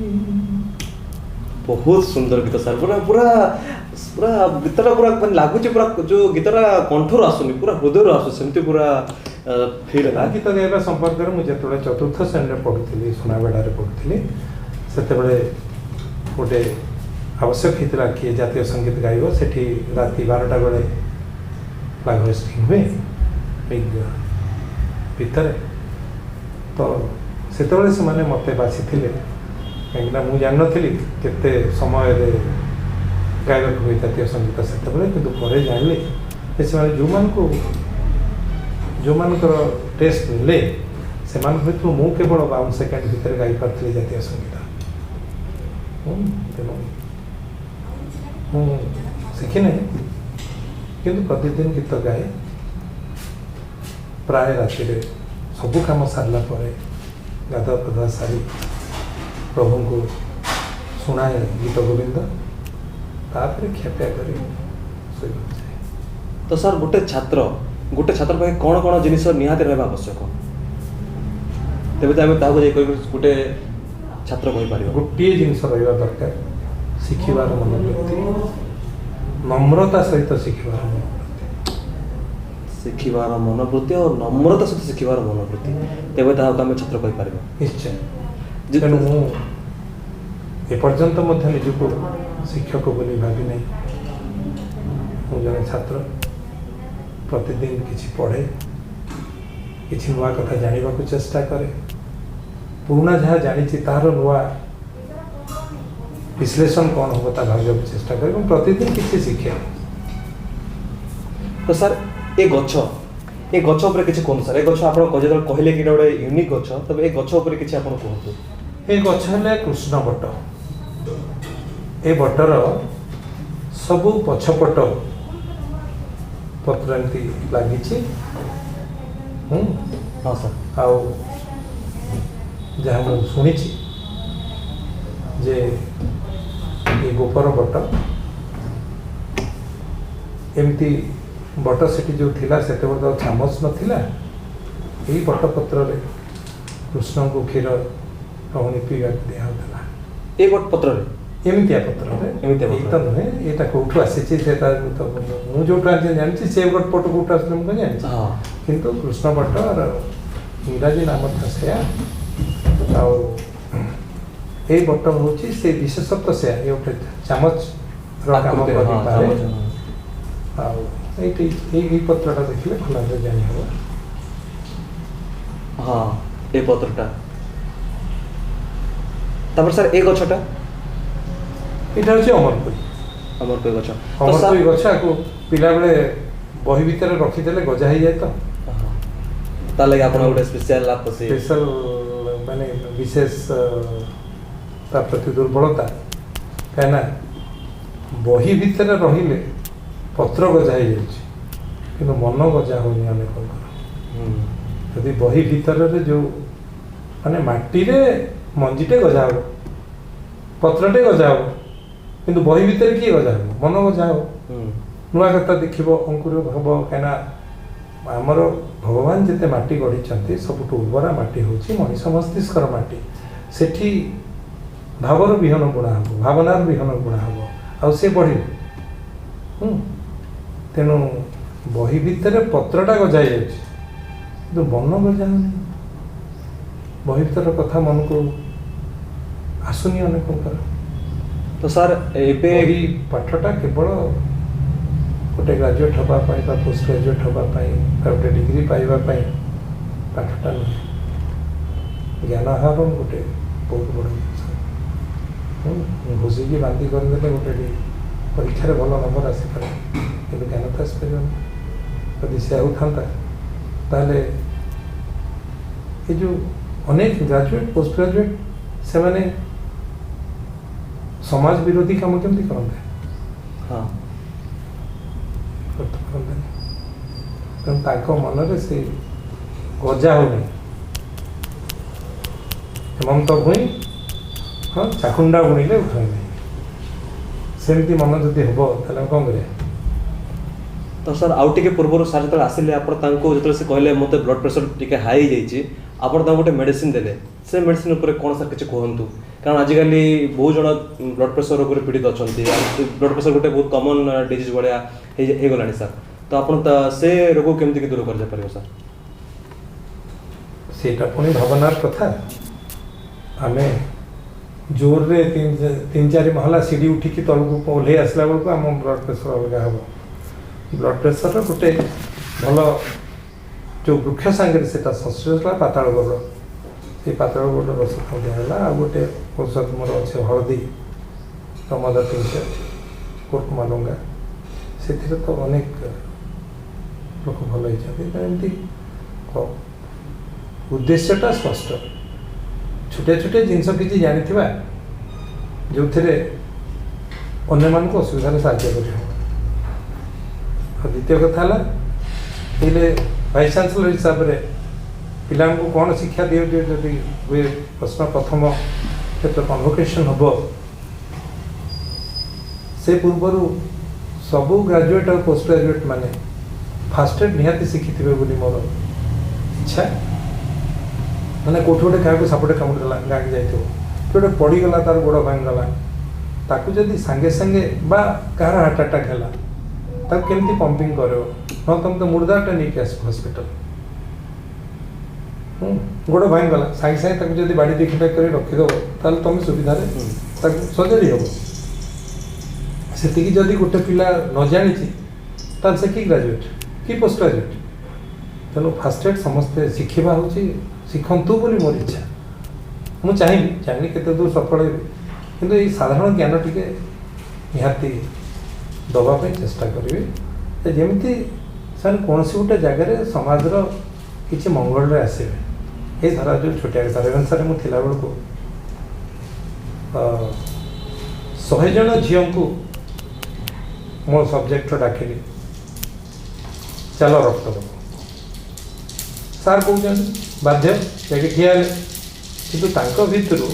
ବହୁତ ସୁନ୍ଦର ଗୀତ ସାର୍, ପୁରା ପୁରା ପୁରା ଗୀତଟା ପୁରା ମାନେ ଲାଗୁଛି ପୁରା ଯୋଉ ଗୀତଟା କଣ୍ଠରୁ ଆସୁନି, ପୁରା ହୃଦୟରୁ ଆସୁଛି, ସେମିତି ପୁରା ଫିଲ୍ ହେଲା। ଗୀତ ଗାଇବା ସମ୍ପର୍କରେ ମୁଁ ଯେତେବେଳେ ଚତୁର୍ଥ ଶ୍ରେଣୀରେ ପଢ଼ୁଥିଲି, ସୁନାବେଡ଼ାରେ ପଢ଼ୁଥିଲି, ସେତେବେଳେ ଗୋଟେ ଆବଶ୍ୟକ ହେଇଥିଲା କିଏ ଜାତୀୟ ସଙ୍ଗୀତ ଗାଇବ। ସେଠି ରାତି 12ଟା ବେଳେ ଫ୍ଲାଗ ହୋଏଷ୍ଟିଂ ହୁଏ ବିଗ୍ ଭିତରେ। ତ ସେତେବେଳେ ସେମାନେ ମୋତେ ବାଛିଥିଲେ, କାହିଁକିନା ମୁଁ ଜାଣିନଥିଲି କେତେ ସମୟରେ ଗାଇବାକୁ ହୁଏ ଜାତୀୟ ସଙ୍ଗୀତ ସେତେବେଳେ। କିନ୍ତୁ ପରେ ଜାଣିଲି ଯେ ସେମାନେ ଯେଉଁମାନଙ୍କର ଟେଷ୍ଟ ମିଳେ ସେମାନଙ୍କ ଭିତରୁ ମୁଁ କେବଳ 52 ସେକେଣ୍ଡ ଭିତରେ ଗାଇପାରୁଥିଲି ଜାତୀୟ ସଙ୍ଗୀତ। ତେଣୁ ମୁଁ ଶିଖିନାହିଁ, କିନ୍ତୁ ପ୍ରତିଦିନ ଗୀତ ଗାଏ। ପ୍ରାୟ ରାତିରେ ସବୁ କାମ ସାରିଲା ପରେ ଗାଧୁଆ ପାଧୁଆ ସାରି ପ୍ରଭୁଙ୍କୁ ଶୁଣାଏ ଗୀତ ଗୋବିନ୍ଦ, ତାପରେ ଖିଆପିଆ କରି ଶୋଇବାକୁ ଯାଏ। ତ ସାର୍ ଗୋଟେ ଛାତ୍ର ପାଇଁ କ'ଣ କ'ଣ ଜିନିଷ ନିହାତି ରହିବା ଆବଶ୍ୟକ, ତେବେ ତ ଆମେ ତାହାକୁ ଯାଇ ଗୋଟେ ଛାତ୍ର କହିପାରିବ। ଗୋଟିଏ ଜିନିଷ ରହିବା ଦରକାର, ଶିଖିବାର ମନୋବୃତ୍ତି, ନମ୍ରତା ସହିତ ଶିଖିବାର ମନୋବୃତ୍ତି ଆଉ ନମ୍ରତା ସହିତ ଶିଖିବାର ମନୋବୃତ୍ତି, ତେବେ ତାହାକୁ ଆମେ ଛାତ୍ର କହିପାରିବା ନିଶ୍ଚୟ। ତେଣୁ ମୁଁ ଏପର୍ଯ୍ୟନ୍ତ ମଧ୍ୟ ନିଜକୁ ଶିକ୍ଷକ ବୋଲି ଭାବି ନାହିଁ। ମୁଁ ଜଣେ ଛାତ୍ର, ପ୍ରତିଦିନ କିଛି ପଢ଼େ, କିଛି ନୂଆ କଥା ଜାଣିବାକୁ ଚେଷ୍ଟା କରେ, ପୁରୁଣା ଯାହା ଜାଣିଛି ତାହାର ନୂଆ ବିଶ୍ଳେଷଣ କ'ଣ ହେବ ତା ଭାବିବାକୁ ଚେଷ୍ଟା କରେ ଏବଂ ପ୍ରତିଦିନ କିଛି ଶିଖେ। ତ ସାର୍ ଏ ଗଛ ଉପରେ କିଛି କୁହନ୍ତୁ ସାର୍। ଏ ଗଛ ଆପଣ ଯେତେବେଳେ କହିଲେ କି ଏଇଟା ଗୋଟେ ୟୁନିକ୍ ଗଛ, ତେବେ ଏ ଗଛ ଉପରେ କିଛି ଆପଣ କୁହନ୍ତୁ। ଏ ଗଛ ହେଲେ କୃଷ୍ଣ ବଟ। ଏ ବଟର ସବୁ ପଛପଟ ପତ୍ର ଏମିତି ଲାଗିଛି। ହଁ ସାର୍। ଆଉ ଯାହା ମୁଁ ଶୁଣିଛି ଯେ ଏ ଗୋପର ବଟ ଏମିତି ବଟ ସେଠି ଯେଉଁ ଥିଲା ସେତେବେଳେ ତ ଚାମଚ ନଥିଲା, ଏଇ ବଟପତ୍ରରେ କୃଷ୍ଣଙ୍କୁ କ୍ଷୀର ପ୍ରଭୁଣି ପିଇବାକୁ ଦିଆହେଉଥିଲା। ଏ ବଟପତ୍ରରେ ଏମିତିଆ ପତ୍ରରେ ଏମିତିଆ ଏଇ ପତ୍ର। ତ ନୁହେଁ, ଏଇଟା କୋଉଠୁ ଆସିଛି ସେଟା ତ ମୁଁ ଯୋଉଠୁ ଆଣିଛି ଜାଣିଛି, ସେ ଗୋଟେ ପଟ କୋଉଠୁ ଆସିଲେ ମୁଁ ଜାଣିଛି, ହଁ କିନ୍ତୁ କୃଷ୍ଣପଟ୍ଟର ଇଂରାଜୀ ନାମ ତ ସେୟା। ଆଉ ଏଇ ବଟମ ହେଉଛି ସେ ବିଶେଷତ୍ୱ ସେୟା, ଏ ଗୋଟେ ଚାମଚର କାମ ଆକୃତିର, ହଁ, କରିପାରେ। ଚାମଚ, ହଁ। ଆଉ ଏଇଠି ଏଇ ପତ୍ରଟା ଦେଖିଲେ ଭଲ ଭାବରେ ଜାଣି ହେବ। ହଁ ଏ ପତ୍ରଟା। ତାପରେ ସାର୍ ଏ ଗଛଟା ଏଇଟା ହେଉଛି ଅମରପୁରୀ। ଆମର କୋଇ ଗଛ। ତ ଅମରପୁରୀ ସାର୍ ଗଛ ଆକୁ ପିଲାବେଳେ ବହି ଭିତରେ ରଖିଦେଲେ ଗଜା ହେଇଯାଏ ତ, ହଁ। ତା ଲାଗି ଆପଣ ଗୋଟେ ସ୍ପେଶିଆଲ ଲାଭ ସେ ସ୍ପେଶାଲ ମାନେ ବିଶେଷ ତା ପ୍ରତି ଦୁର୍ବଳତା, କାହିଁକିନା ବହି ଭିତରେ ରହିଲେ ପତ୍ର ଗଜା ହେଇଯାଉଛି କିନ୍ତୁ ମନ ଗଜା ହେଉନି ଅନେକଙ୍କର। ଯଦି ବହି ଭିତରରେ ଯେଉଁ ମାନେ ମାଟିରେ ମଞ୍ଜିଟେ ଗଜା ହେବ, ପତ୍ରଟେ ଗଜା ହେବ, କିନ୍ତୁ ବହି ଭିତରେ କିଏ ଗଜା ହେବ? ମନ ଗଜା ହେବ। ନୂଆ କଥା ଦେଖିବ, ଅଙ୍କୁର ହେବ। କାହିଁକିନା ଆମର ଭଗବାନ ଯେତେ ମାଟି ଗଢ଼ିଛନ୍ତି, ସବୁଠୁ ଉର୍ବରା ମାଟି ହେଉଛି ମଣିଷ ମସ୍ତିଷ୍କର ମାଟି। ସେଠି ଭାବର ବିହନ ବୁଣା ହେବ, ଭାବନାର ବିହନ ବୁଣା ହେବ, ଆଉ ସେ ବଢ଼ିବ। ତେଣୁ ବହି ଭିତରେ ପତ୍ରଟା ଗଜା ହେଇଯାଉଛି କିନ୍ତୁ ମନ ଗଜା ହେଉନି। ବହି ଭିତର କଥା ମନକୁ ଆସୁନି ଅନେକଙ୍କର। ତ ସାର୍ ଏବେ ଏହି ପାଠଟା କେବଳ ଗୋଟେ ଗ୍ରାଜୁଏଟ୍ ହେବା ପାଇଁ ବା ପୋଷ୍ଟ ଗ୍ରାଜୁଏଟ୍ ହେବା ପାଇଁ ବା ଗୋଟେ ଡିଗ୍ରୀ ପାଇବା ପାଇଁ ପାଠଟା ନୁହେଁ। ଜ୍ଞାନ ଆହରଣ ଗୋଟେ ବହୁତ ବଡ଼ ଜିନିଷ। ଘୋଷିକି ବାନ୍ତି କରିଦେଲେ ଗୋଟେ ପରୀକ୍ଷାରେ ଭଲ ନମ୍ବର ଆସିପାରେ, କିନ୍ତୁ ଜ୍ଞାନ ତ ଆସିପାରିବନି। ଯଦି ସେ ହେଉଥାନ୍ତା ତାହେଲେ ଏ ଯେଉଁ ଅନେକ ଗ୍ରାଜୁଏଟ୍ ପୋଷ୍ଟ ଗ୍ରାଜୁଏଟ୍ ସେମାନେ ସମାଜ ବିରୋଧୀ କାମ କେମିତି କରନ୍ତେ? ହଁ କରନ୍ତେନି। ତେଣୁ ତାଙ୍କ ମନରେ ସେ ଗଜା ହେଉନି। ହେମନ୍ତ ଭୂଇଁ ହଁ ଚାକୁଣ୍ଡା ବୁଣିଲେ ଉଠାଇ ନାହିଁ। ସେମିତି ମନ ଯଦି ହେବ ତାହେଲେ କ'ଣ କରିବା? ତ ସାର୍ ଆଉ ଟିକେ ପୂର୍ବରୁ ସାର୍ ଯେତେବେଳେ ଆସିଲେ, ଆପଣ ତାଙ୍କୁ ଯେତେବେଳେ ସେ କହିଲେ ମୋତେ ବ୍ଲଡ଼ ପ୍ରେସର ଟିକେ ହାଇ ହେଇଯାଇଛି, ଆପଣ ତାଙ୍କୁ ଗୋଟେ ମେଡ଼ିସିନ ଦେଲେ, ସେ ମେଡ଼ିସିନ ଉପରେ କ'ଣ ସାର୍ କିଛି କୁହନ୍ତୁ? କାରଣ ଆଜିକାଲି ବହୁତ ଜଣ ବ୍ଲଡ଼ ପ୍ରେସର ରୋଗରେ ପୀଡ଼ିତ ଅଛନ୍ତି। ବ୍ଲଡ଼ ପ୍ରେସର ଗୋଟେ ବହୁତ କମନ୍ ଡିଜିଜ୍ ଭଳିଆ ହେଇଗଲାଣି ସାର୍। ତ ଆପଣ ସେ ରୋଗକୁ କେମିତି ଦୂର କରାଯାଇପାରିବ ସାର୍? ସେଇଟା ପୁଣି ଭାବନାର କଥା। ଆମେ ଜୋରରେ ତିନି ଚାରି ମହଲା ସିଡ଼ି ଉଠିକି ତଳକୁ ଓହ୍ଲେଇ ଆସିଲା ବେଳକୁ ଆମ ବ୍ଲଡ଼ ପ୍ରେସର ଅଲଗା ହେବ। ବ୍ଲଡ଼ ପ୍ରେସରର ଗୋଟେ ଭଲ ଯେଉଁ ବୃକ୍ଷ ସାଙ୍ଗରେ ସେଇଟା ସଂଶ୍ଳିଷ୍ଟ ହେଲା ପାତାଳ ଗୋଡ଼। ସେଇ ପାତାଳ ଗୋଡ଼ ରସ ଦିଆହେଲା। ଆଉ ଗୋଟେ ଔଷଧ ମୋର ଅଛି ହଳଦୀ, ଟମାଟୋ ଟିଂଚର, କୁର୍କୁମା ଲଙ୍କା। ସେଥିରେ ତ ଅନେକ ଲୋକ ଭଲ ହେଇଛନ୍ତି। ଏମିତି ଉଦ୍ଦେଶ୍ୟଟା ସ୍ପଷ୍ଟ। ଛୋଟିଆ ଛୋଟିଆ ଜିନିଷ କିଛି ଜାଣିଥିବା ଯେଉଁଥିରେ ଅନ୍ୟମାନଙ୍କୁ ଅସୁବିଧାରେ ସାହାଯ୍ୟ କରିବ। ଆଉ ଦ୍ୱିତୀୟ କଥା ହେଲା, ଏଇଲେ ଭାଇସ୍ ଚାନ୍ସେଲର ହିସାବରେ ପିଲାଙ୍କୁ କ'ଣ ଶିକ୍ଷା ଦିଆଯାଉଛି? ଯଦି ହୁଏ ପ୍ରଶ୍ନ ପ୍ରଥମ କ୍ଷେତ୍ର କନଭୋକେସନ୍ ହେବ, ସେ ପୂର୍ବରୁ ସବୁ ଗ୍ରାଜୁଏଟ୍ ଆଉ ପୋଷ୍ଟ ଗ୍ରାଜୁଏଟ୍ ମାନେ ଫାଷ୍ଟ ଏଡ୍ ନିହାତି ଶିଖିଥିବେ ବୋଲି ମୋର ଇଚ୍ଛା। ମାନେ କେଉଁଠି ଗୋଟେ କାହାକୁ ସାପଟେ କାମୁଡ଼ିଦେଲା, ଗାଁକୁ ଯାଇଥିବ, କି ଗୋଟେ ପଡ଼ିଗଲା, ତା'ର ଗୋଡ଼ ଭାଙ୍ଗିଗଲା, ତାକୁ ଯଦି ସାଙ୍ଗେ ସାଙ୍ଗେ ବା କାହାର ହାର୍ଟ ଆଟାକ୍ ହେଲା, ତାକୁ କେମିତି ପମ୍ପିଂ କରିବ? ନହେଲେ ତୁମେ ତ ମୁର୍ଦାଟା ନେଇକି ଆସିବ ହସ୍ପିଟାଲ। ଗୋଡ଼ ଭାଙ୍ଗିଗଲା, ସାଙ୍ଗେ ସାଙ୍ଗେ ତାକୁ ଯଦି ବାଡ଼ି ଦେଖି କରି ରଖିଦେବ, ତାହେଲେ ତୁମେ ସୁବିଧାରେ ତାକୁ ସଜାଡ଼ି ହେବ। ସେତିକି ଯଦି ଗୋଟେ ପିଲା ନ ଜାଣିଛି, ତାହେଲେ ସେ କି ଗ୍ରାଜୁଏଟ୍ କି ପୋଷ୍ଟ ଗ୍ରାଜୁଏଟ୍? ତେଣୁ ଫାଷ୍ଟ ଏଡ୍ ସମସ୍ତେ ଶିଖିବା ହେଉଛି, ଶିଖନ୍ତୁ ବୋଲି ମୋର ଇଚ୍ଛା। ମୁଁ ଚାହିଁବି, ଜାଣିନି କେତେ ଦୂର ସଫଳ ହେବି, କିନ୍ତୁ ଏଇ ସାଧାରଣ ଜ୍ଞାନ ଟିକେ ନିହାତି ଦେବା ପାଇଁ ଚେଷ୍ଟା କରିବି, ଯେମିତି ସେମାନେ କୌଣସି ଗୋଟେ ଜାଗାରେ ସମାଜର କିଛି ମଙ୍ଗଳରେ ଆସିବେ। ଏଇ ଧରା ଯେଉଁ ଛୋଟିଆ କଥା, ରେଭେନ୍ସାରେ ମୁଁ ଥିଲାବେଳକୁ 100 ଜଣ ଝିଅଙ୍କୁ ମୋ ସବଜେକ୍ଟର ଡାକିଲି, ଚାଲ ରକ୍ତ ଦେବ। ସାର୍ କହୁଛନ୍ତି ବାଧ୍ୟ, ଯାଇକି ଠିଆ ହେଲେ। କିନ୍ତୁ ତାଙ୍କ ଭିତରୁ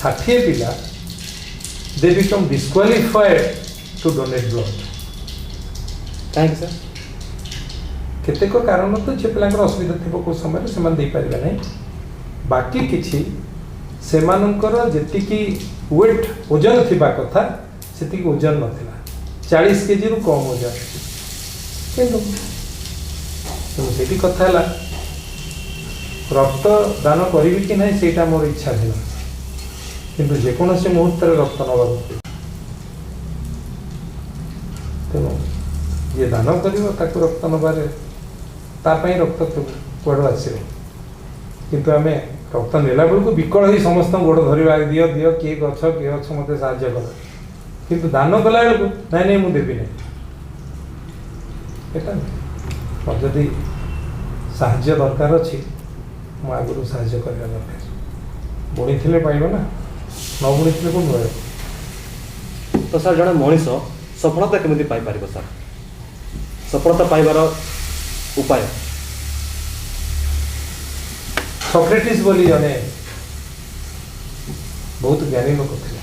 60 ପିଲା they become disqualified to donate blood. କାହିଁକି ସାର୍? କେତେକ କାରଣ ତ ଝିଅ ପିଲାଙ୍କର ଅସୁବିଧା ଥିବ, କେଉଁ ସମୟରେ ସେମାନେ ଦେଇପାରିବେ ନାହିଁ। ବାକି କିଛି सेमानंकर जेतिकी वेट ओजन थिबा कथा सेतिकी ओजन नथिला 40 केजी रु कम ओजन किंतु सेठी कथा है रक्त दान करी कि नहीं सेटा मोर इच्छा थी किंतु जेकोसी मुहूर्त रक्त नवा तेणु ये दान कर रक्त नबार तापाई रक्त कड़ आस किंतु आम रक्त नेला बेलू विकल ही समस्त गोड़ धरवा दियो दियो किए गछ किए गछ मत साहय कल किंतु दान कला बेलू नाई नहीं मुझे देवी नहीं जदि साहाय्य दरकार अच्छी मु आगुरी साहाय्य करवा दरकार बुणी थे पाइब ना न बुणी थे कौन रहा तो सर जड़े मनीष सफलता केमी पाइपर सर सफलता पाइबार उपाय सॉक्रेटिस बोली जने बहुत ज्ञानी लोक थे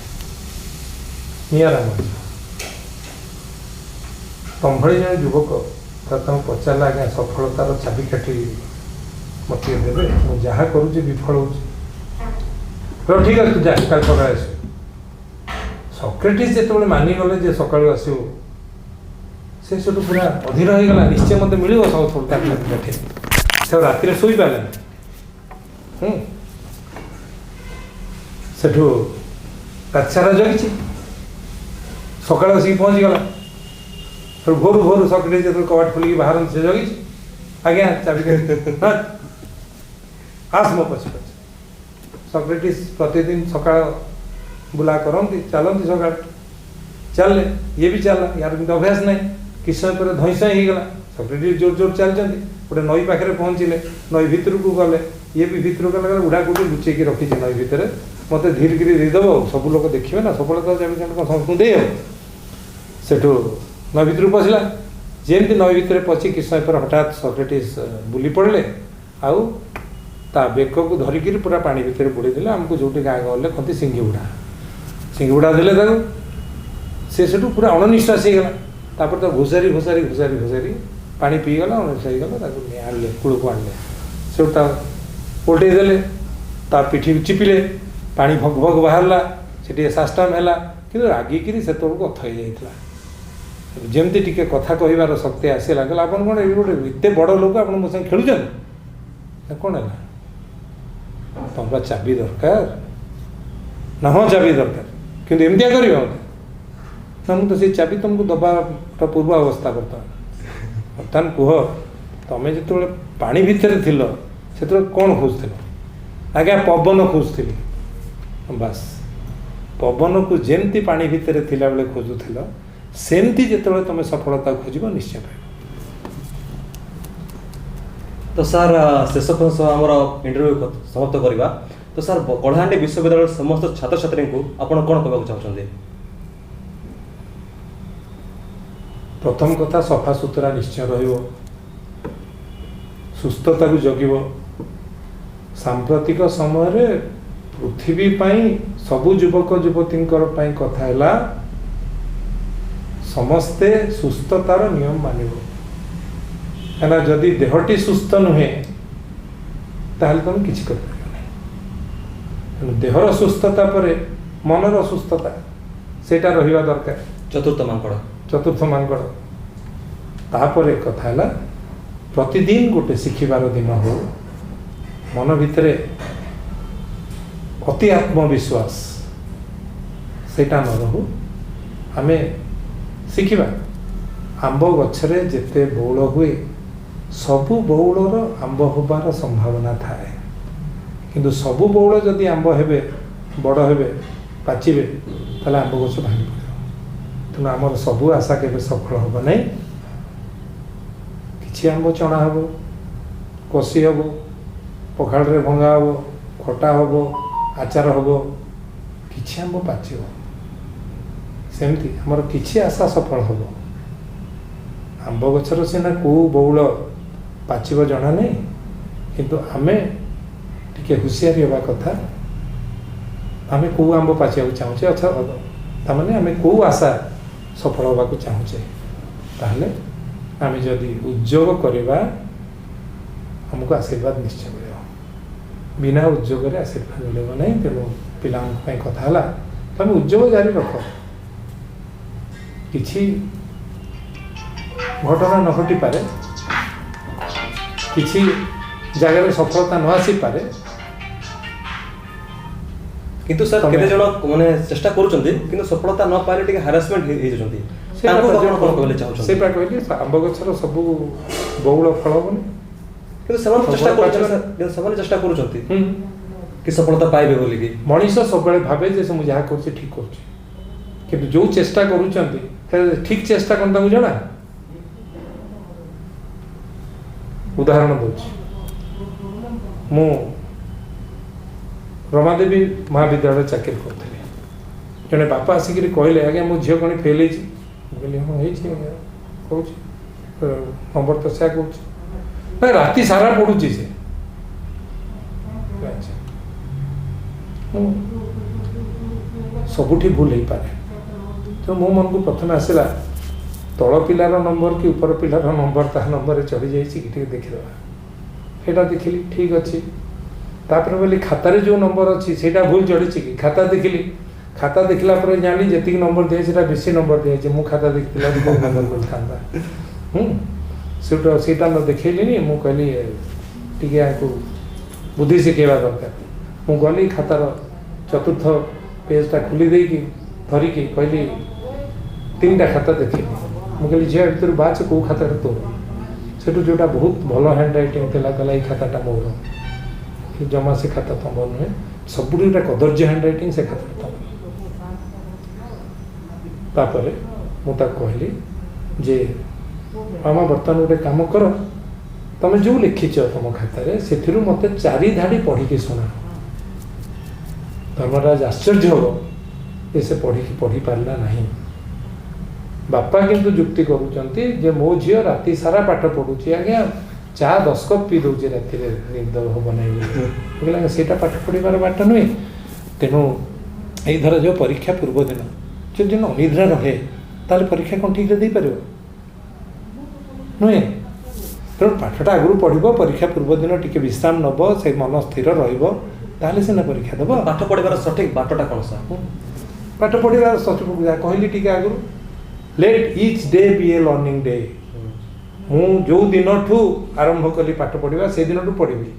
निरा तुम भाई जन युवक तुम पचारा आज्ञा सफलतार चाबिकाठी मत देवे मुझे जहाँ करुच्ची विफल हो ठीक है तू जा कल सका आस सॉक्रेटिस जो मानिगले जे सका आसो से सब पूरा अधीर हो गला निश्चय मत मिल सफलता चाबिकाठी से राति शोई पारे सेठू रातसारा जगी सका आसिक पहुँची गला फिर भोर भोर सॉक्रेटिस जो कबाट खोलिकी बाहर से जगी आज्ञा चाबिकाठी आस मो पछ पछ सॉक्रेटिस प्रतिदिन सका बुला करती चलती सका चल ये भी चलला यार कि अभ्यास ना कि समय पर धईसई होगला सॉक्रेटिस जोर जोर चलते गोटे नई पाखे पहुँचले नई भितर को गले ये भी भितर गला उड़ा गुटी लुचेक रखी नई भितर मत धीरे धीरे देदेव सब लोग देखिए ना सफलता समस्त दे सेठू नई भितर पशिला जमी नई भितर पशि कि समय पर हठात सॉक्रेटिस बुली पड़े आउ ता बेक को धरिकी पूरा पानी भितर बुड़े देले आमको जो गाँ गले कहते सिंगीबुड़ा देले से सेठू पूरा अणनिश्वास होगला तापर तो घुसारी घुसारी घुसारी घुसारी पानी पीगला अणनिश्वास होगला आनले कूल को आनले से उल्टे देले ता पिठी चिपिले पानी भग भग बाहरला से साष्टाम है कि रागिकी से अथई जाइला जमती टिके कथा कहबार शक्ति आसला कहला आपन कौन गोटे एत बड़ लोक आप मो संगे खेलुन कौन है तुम चाबी दरकार ना हाँ चाबी दरकार कि एमतिया कर ना मुझे से चाबी तुमको दबा पूर्व अवस्था बर्तमान कह तुम जो पानी भितर थिल से कौन खोजुल आज्ञा पवन खोजुली बस पवन को जमती पानी भितर थिला बेले खोजुल सेमती जो तुम सफलता खोज निश्चय पाइब तो सर शेष आमर इंटरव्यू समाप्त करवा तो सर कलाहांडी विश्वविद्यालय समस्त छात्र छात्री को आपण कौन कहना चाहते प्रथम कथा सफा सुतरा निश्चय रहिबो सुस्थता को जगिबो सांप्रतिक समय रे पृथ्वी पाई सबु युवक युवतींकर पाई कथा हैला समस्ते सुस्थतार नियम मानिबो कहना जदि देहटी सुस्थ नुहे ताहले तुम किछि कर पारिबो नहीं देहर सुस्थता पर मनर सुस्थता सेटा रहिबा दरकार चतुर्थ मांकड़ तापर कथा है प्रतिदिन गोटे शिखिबार दिन हो मन भितर अति आत्मविश्वास सेटा न रहू आमे शिखिबा आंब गछरे जेते बौल हुए सबु बौलर आंब होबार संभावना थाए किंतु सबु बौल जदि आंब हेबे बड़ हेबे पाचिबे ताले आंब गछ भांगी पड़े तेणु आमर सबू आशा केबे सफल हम नहीं किछि आंब चणा हम कषि हम पखाड़ रे भंगा हम खटा हम आचार हम किछि आंब पाचिब सेमती आमर किछि आशा सफल हम आंब गछर सीना को बौल पाचिब जना नहीं किंतु आमे टिके हुशियारी होगा कथा आमे को आंब पाचिया चाहूचे अच्छा तामाने आमे को आशा सफल होगा चाहूचे ताहले आमे जदि उद्योग करवा हमको आशीर्वाद निश्चय मिले ବିନା ଉଦ୍ୟୋଗରେ ଆଶୀର୍ବାଦ ମିଳିବ ନାହିଁ। ତେଣୁ ପିଲାଙ୍କ ପାଇଁ କଥା ହେଲା ତମେ ଉଦ୍ୟୋଗ ଜାରି ରଖ, କିଛି ଘଟଣା ନ ଘଟିପାରେ, କିଛି ଜାଗାରେ ସଫଳତା ନ ଆସିପାରେ, କିନ୍ତୁ ସାର୍ କେତେ ଜଣ ମାନେ ଚେଷ୍ଟା କରୁଛନ୍ତି କିନ୍ତୁ ସଫଳତା ନ ପାଇଲେ ଟିକେ ହାରାସମେଣ୍ଟ ହେଇଯାଉଛନ୍ତି, ତାଙ୍କୁ ଆପଣ କ'ଣ କହିଲେ ଚାହୁଁଛନ୍ତି? ସେଇଟା କହିଲି ଆମ୍ବ ଗଛର ସବୁ ବଉଳ ଫଳ ହବନି, କିନ୍ତୁ ସେମାନେ ଚେଷ୍ଟା କରୁଛନ୍ତି ସାର୍, କିନ୍ତୁ ସେମାନେ ଚେଷ୍ଟା କରୁଛନ୍ତି କି ସଫଳତା ପାଇବେ ବୋଲିକି। ମଣିଷ ସବୁବେଳେ ଭାବେ ଯେ ମୁଁ ଯାହା କରୁଛି ଠିକ୍ କରୁଛି, କିନ୍ତୁ ଯେଉଁ ଚେଷ୍ଟା କରୁଛନ୍ତି ଠିକ୍ ଚେଷ୍ଟା କ'ଣ ତାଙ୍କୁ ଜଣା? ଉଦାହରଣ ଦେଉଛି, ମୁଁ ରମାଦେବୀ ମହାବିଦ୍ୟାଳୟରେ ଚାକିରି କରୁଥିଲି। ଜଣେ ବାପା ଆସିକିରି କହିଲେ ଆଜ୍ଞା ମୋ ଝିଅ କ'ଣ ଫେଲ୍ ହେଇଛି? ମୁଁ କହିଲି ହଁ ହେଇଛି ଆଜ୍ଞା, କହୁଛି ନମ୍ବର ତ ସେୟା କହୁଛି, ନା ରାତି ସାରା ପଢ଼ୁଛି ସେ। ସବୁଠି ଭୁଲ ହେଇପାରେ, ତେଣୁ ମୋ ମନକୁ ପ୍ରଥମେ ଆସିଲା ତଳ ପିଲାର ନମ୍ବର କି ଉପର ପିଲାର ନମ୍ବର ତା ନମ୍ବରରେ ଚଢ଼ି ଯାଇଛି କି ଟିକେ ଦେଖିଦେବା। ସେଇଟା ଦେଖିଲି ଠିକ୍ ଅଛି, ତାପରେ ବୋଲି ଖାତାରେ ଯେଉଁ ନମ୍ବର ଅଛି ସେଇଟା ଭୁଲ ଚଢ଼ିଛି କି? ଖାତା ଦେଖିଲି, ଖାତା ଦେଖିଲା ପରେ ଜାଣିଲି ଯେତିକି ନମ୍ବର ଦିଆଯାଇଛି ସେଇଟା ବେଶୀ ନମ୍ବର ଦିଆଯାଇଛି, ମୁଁ ଖାତା ଦେଖିଥିଲା କେଉଁ ନମ୍ବର କରିଥାନ୍ତା। ସେଇଟା ନ ଦେଖେଇଲିନି, ମୁଁ କହିଲି ଟିକେ ୟାକୁ ବୁଦ୍ଧି ଶିଖେଇବା ଦରକାର। ମୁଁ ଗଲି ଖାତାର ଚତୁର୍ଥ ପେଜ୍ଟା ଖୋଲି ଦେଇକି ଧରିକି କହିଲି 3ଟା ଖାତା ଦେଖିଲି। ମୁଁ କହିଲି ଝିଅ ଭିତରୁ ବାଛ କେଉଁ ଖାତାଟା ତୋର? ସେଠୁ ଯେଉଁଟା ବହୁତ ଭଲ ହ୍ୟାଣ୍ଡ ରାଇଟିଂ ଥିଲା କହିଲା ଏଇ ଖାତାଟା ମୋର। ଜମା ସେ ଖାତା ତମର ନୁହେଁ, ସବୁଠୁ ଗୋଟେ କଦର୍ଯ୍ୟ ହ୍ୟାଣ୍ଡ ରାଇଟିଂ, ସେ ଖାତାଟା ତମର। ତାପରେ ମୁଁ ତାକୁ କହିଲି ଯେ ମାମା ବର୍ତ୍ତମାନ ଗୋଟେ କାମ କର, ତମେ ଯେଉଁ ଲେଖିଛ ତମ ଖାତାରେ ସେଥିରୁ ମୋତେ 4 ଧାଡ଼ି ପଢ଼ିକି ଶୁଣାଅ। ଧର୍ମରାଜ ଆଶ୍ଚର୍ଯ୍ୟ ହେବ ଯେ ସେ ପଢ଼ି ପାରିଲା ନାହିଁ। ବାପା କିନ୍ତୁ ଯୁକ୍ତି କରୁଛନ୍ତି ଯେ ମୋ ଝିଅ ରାତି ସାରା ପାଠ ପଢ଼ୁଛି, ଆଜ୍ଞା ଚା 10 କପ୍ ପିଇ ଦେଉଛି ରାତିରେ, ନିଦ ହେବ ନାହିଁ ବୋଲି। ସେଇଟା ପାଠ ପଢ଼ିବାର ବାଟ ନୁହେଁ। ତେଣୁ ଏଇ ଧର ଯେଉଁ ପରୀକ୍ଷା ପୂର୍ବ ଦିନ ଯଦି ଅନିଦ୍ରା ରହେ ତାହେଲେ ପରୀକ୍ଷା କ'ଣ ଠିକ୍ରେ ଦେଇପାରିବ? ନୁହେଁ। ତେଣୁ ପାଠଟା ଆଗରୁ ପଢ଼ିବ, ପରୀକ୍ଷା ପୂର୍ବ ଦିନ ଟିକେ ବିଶ୍ରାମ ନେବ, ସେ ମନ ସ୍ଥିର ରହିବ, ତାହେଲେ ସିନା ପରୀକ୍ଷା ଦେବ। ପାଠ ପଢ଼ିବାର ସଠିକ୍ ବାଟଟା କ'ଣ ସାର୍? ପାଠ ପଢ଼ିବାର ସଠିକ୍ ଯାହା କହିଲି ଟିକେ ଆଗରୁ, ଲେଟ୍ ଇଚ୍ ଡେ ବି ଏ ଲର୍ଣ୍ଣିଂ ଡେ। ମୁଁ ଯେଉଁ ଦିନଠୁ ଆରମ୍ଭ କଲି ପାଠ ପଢ଼ିବା ସେଇ ଦିନଠୁ ପଢ଼ିବି,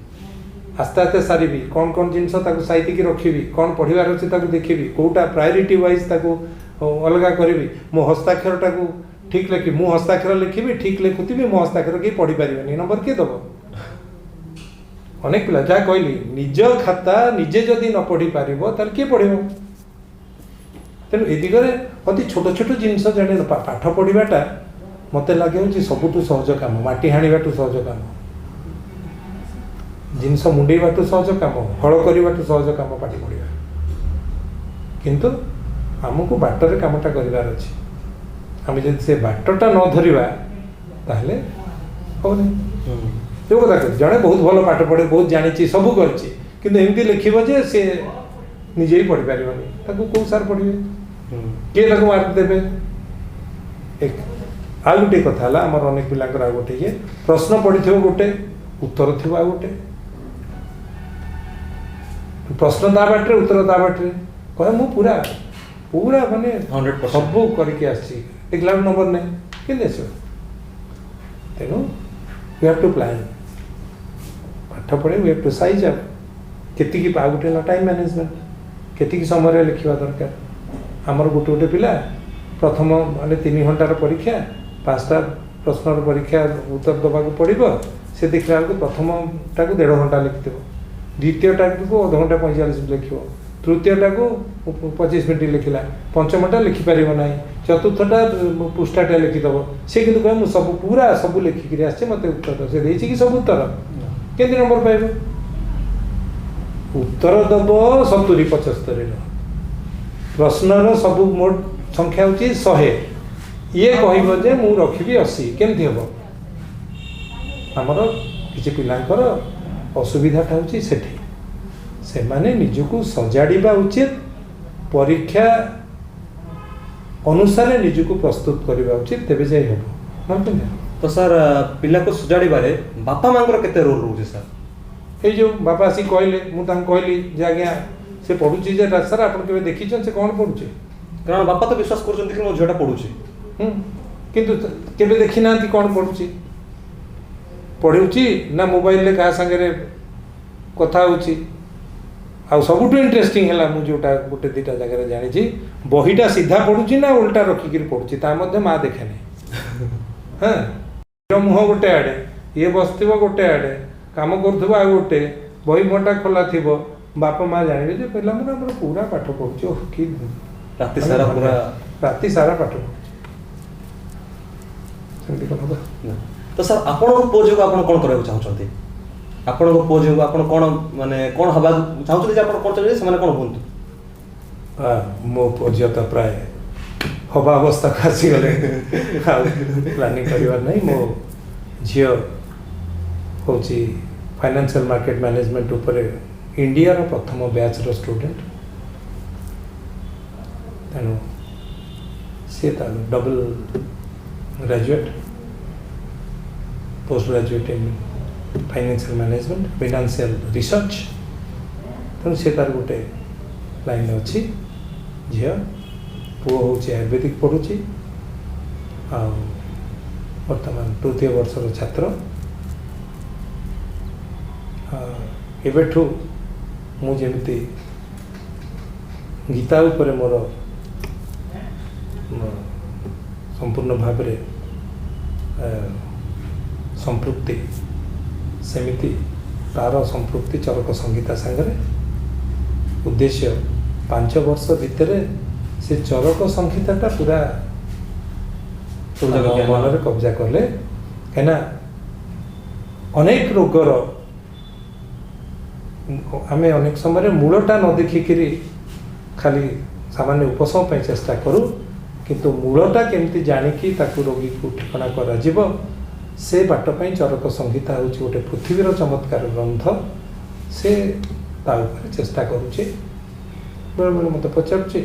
ଆସ୍ତେ ଆସ୍ତେ ସାରିବି, କ'ଣ କ'ଣ ଜିନିଷ ତାକୁ ସାଇତିକି ରଖିବି, କ'ଣ ପଢ଼ିବାର ଅଛି ତାକୁ ଦେଖିବି, କେଉଁଟା ପ୍ରାୟୋରିଟି ୱାଇଜ୍ ତାକୁ ଅଲଗା କରିବି। ମୋ ହସ୍ତାକ୍ଷରଟାକୁ ଠିକ୍ ଲେଖିବି, ମୁଁ ହସ୍ତାକ୍ଷର ଲେଖିବି, ଠିକ୍ ଲେଖୁଥିବି, ମୋ ହସ୍ତାକ୍ଷର କେହି ପଢ଼ିପାରିବେନି, ନମ୍ବର କିଏ ଦେବ? ଅନେକ ପିଲା ଯାହା କହିଲି ନିଜ ଖାତା ନିଜେ ଯଦି ନ ପଢ଼ି ପାରିବ ତାହେଲେ କିଏ ପଢ଼ିବ? ତେଣୁ ଏ ଦିଗରେ ଅତି ଛୋଟ ଛୋଟ ଜିନିଷ ଜାଣି ପାଠ ପଢ଼ିବାଟା ମୋତେ ଲାଗେ ହେଉଛି ସବୁଠୁ ସହଜ କାମ। ମାଟି ହାଣିବାଠୁ ସହଜ କାମ, ଜିନିଷ ମୁଣ୍ଡେଇବାଠୁ ସହଜ କାମ, ହଳ କରିବାଠୁ ସହଜ କାମ ପାଠ ପଢ଼ିବା। କିନ୍ତୁ ଆମକୁ ବାଟରେ କାମଟା କରିବାର ଅଛି। ଆମେ ଯଦି ସେ ବାଟଟା ନ ଧରିବା ତାହେଲେ ହେବନି। ଯେଉଁ କଥା କହୁଛି, ଜଣେ ବହୁତ ଭଲ ପାଠ ପଢ଼େ, ବହୁତ ଜାଣିଛି, ସବୁ କରିଛି, କିନ୍ତୁ ଏମିତି ଲେଖିବ ଯେ ସେ ନିଜେ ହିଁ ପଢ଼ିପାରିବନି, ତାକୁ କେଉଁ ସାର୍ ପଢ଼ିବେ? କିଏ ତାକୁ ମାର୍କ ଦେବେ? ଆଉ ଗୋଟିଏ କଥା ହେଲା, ଆମର ଅନେକ ପିଲାଙ୍କର ଆଉ ଗୋଟେ ଇଏ, ପ୍ରଶ୍ନ ପଢ଼ିଥିବ ଗୋଟେ, ଉତ୍ତର ଥିବ ଆଉ ଗୋଟେ। ପ୍ରଶ୍ନ ତା ବାଟରେ, ଉତ୍ତର ତା ବାଟରେ, କହେ ମୁଁ ପୁରା ମାନେ 100% ସବୁ କରିକି ଆସିଛି, ଦେଖିଲା ବେଳକୁ ନମ୍ବର ନାହିଁ, କେମିତି ଆସିବ? ତେଣୁ ୟୁ ହ୍ୟାଭ୍ ଟୁ ପ୍ଲାନ୍। ପାଠ ପଢ଼େ you have to size up. କେତିକି, ଆଉ ଗୋଟେ ହେଲା ଟାଇମ୍ ମ୍ୟାନେଜମେଣ୍ଟ, କେତିକି ସମୟରେ ଲେଖିବା ଦରକାର। ଆମର ଗୋଟେ ପିଲା ପ୍ରଥମ ମାନେ 3 ଘଣ୍ଟାର ପରୀକ୍ଷା, 5ଟା ପ୍ରଶ୍ନର ପରୀକ୍ଷା ଉତ୍ତର ଦେବାକୁ ପଡ଼ିବ, ସେ ଦେଖିଲା ବେଳକୁ ପ୍ରଥମଟାକୁ 1.5 ଘଣ୍ଟା ଲେଖିଥିବ, ଦ୍ୱିତୀୟଟାକୁ ଅଧଘଣ୍ଟା 45 ଲେଖିବ, ତୃତୀୟଟାକୁ 25 ମିନିଟ୍ ଲେଖିଲା, ପଞ୍ଚମଟା ଲେଖିପାରିବ ନାହିଁ, ଚତୁର୍ଥଟା ପୃଷ୍ଠାଟା ଲେଖିଦେବ। ସେ କିନ୍ତୁ କହିବ ମୁଁ ସବୁ ଲେଖିକିରି ଆସିଛି, ମୋତେ ଉତ୍ତର ସେ ଦେଇଛି କି ସବୁ ଉତ୍ତର, କେମିତି ନମ୍ବର ପାଇବ? ଉତ୍ତର ଦେବ 70-75ର, ପ୍ରଶ୍ନର ସବୁ ମୋଟ ସଂଖ୍ୟା ହେଉଛି 100, ଇଏ କହିବ ଯେ ମୁଁ ରଖିବି 80, କେମିତି ହେବ? ଆମର କିଛି ପିଲାଙ୍କର ଅସୁବିଧାଟା ହେଉଛି ସେଠି, ସେମାନେ ନିଜକୁ ସଜାଡ଼ିବା ଉଚିତ, ପରୀକ୍ଷା ଅନୁସାରେ ନିଜକୁ ପ୍ରସ୍ତୁତ କରିବା ଉଚିତ, ତେବେ ଯାଇ ହେବ। ତ ସାର୍ ପିଲାକୁ ସଜାଡ଼ିବାରେ ବାପା ମାଆଙ୍କର କେତେ ରୋଲ୍ ରହୁଛି ସାର୍? ये जो बापा आसी कहले मुझे कहली जे आज्ञा से पढ़ुची जे सर आप देखी से कौन पढ़ुचे କାରଣ ବାପା ତ ବିଶ୍ୱାସ କରୁଛନ୍ତି କି ମୋ ଝିଅଟା ପଢୁଛି किंतु केबे देखी ना कौन पढ़ुची पढ़ुची ना मोबाइल क्या सागर कथा होची आ सबुठ इंटरेस्टिंग है मुझे जोटा गोटे दुटा जगह जानी बहीटा सीधा पढ़ुची ना उल्टा रखिकी पढ़ुची माँ देखेनी हाँ मुह गोटे आड़े ये बस गोटे आड़े कम कर गोटे बही मुहटा खोला थी बापा माँ जानवे जो पिला मैंने पूरा पाठ पढ़ुची ओह कि ରାତି ସାରା ପୁରା राति सारा पाठ पढ़ुची ତ ସାର୍ ଆପଣଙ୍କ ପୁଅ ଝିଅକୁ ଆପଣ କ'ଣ କରିବାକୁ ଚାହୁଁଛନ୍ତି ଆପଣଙ୍କ ପୁଅ ଝିଅକୁ ଆପଣ କ'ଣ ମାନେ କ'ଣ ହେବାକୁ ଚାହୁଁଛନ୍ତି ଯେ ଆପଣ କ'ଣ ଚାହୁଁଛନ୍ତି ସେମାନେ କ'ଣ ହୁଅନ୍ତୁ मो पुओ झील तो प्राय हवा अवस्था को आसीगले प्लानिंग कर नहीं मो झील हूँ फाइनेंशियल मार्केट मैनेजमेंट उपर इंडिया रो प्रथम बैच रो स्टूडेंट तेणु सी double graduate post graduate in financial management financial research तेणु सी तार गोटे लाइन अच्छी झील पुओ हूँ आयुर्वेदिक पढ़ुची वर्तमान तृतीय वर्षर छात्र एबेठू मुझे गीता उपरे मोर संपूर्ण भाव संपृक्ति सेमिति तार संपृक्ति चरक संगीता सांगरे उद्देश्य 5 वर्ष भितर से चरक संहिताटा पूरा मन में कब्जा कले कहीं अनेक रोगर आम अनेक समय मूलटा न देखिकी खाली सामान्य उपशम पर चेष्टा करूँ किंतु मूलटा केमती जानिकी ताकू रोगी को ठिकाना कर से बाटपाई चरक संहिता हूँ गोटे पृथ्वीर चमत्कार ग्रंथ से ताऊपर चेष्टा करुचे बेले बेले मत पचारुचे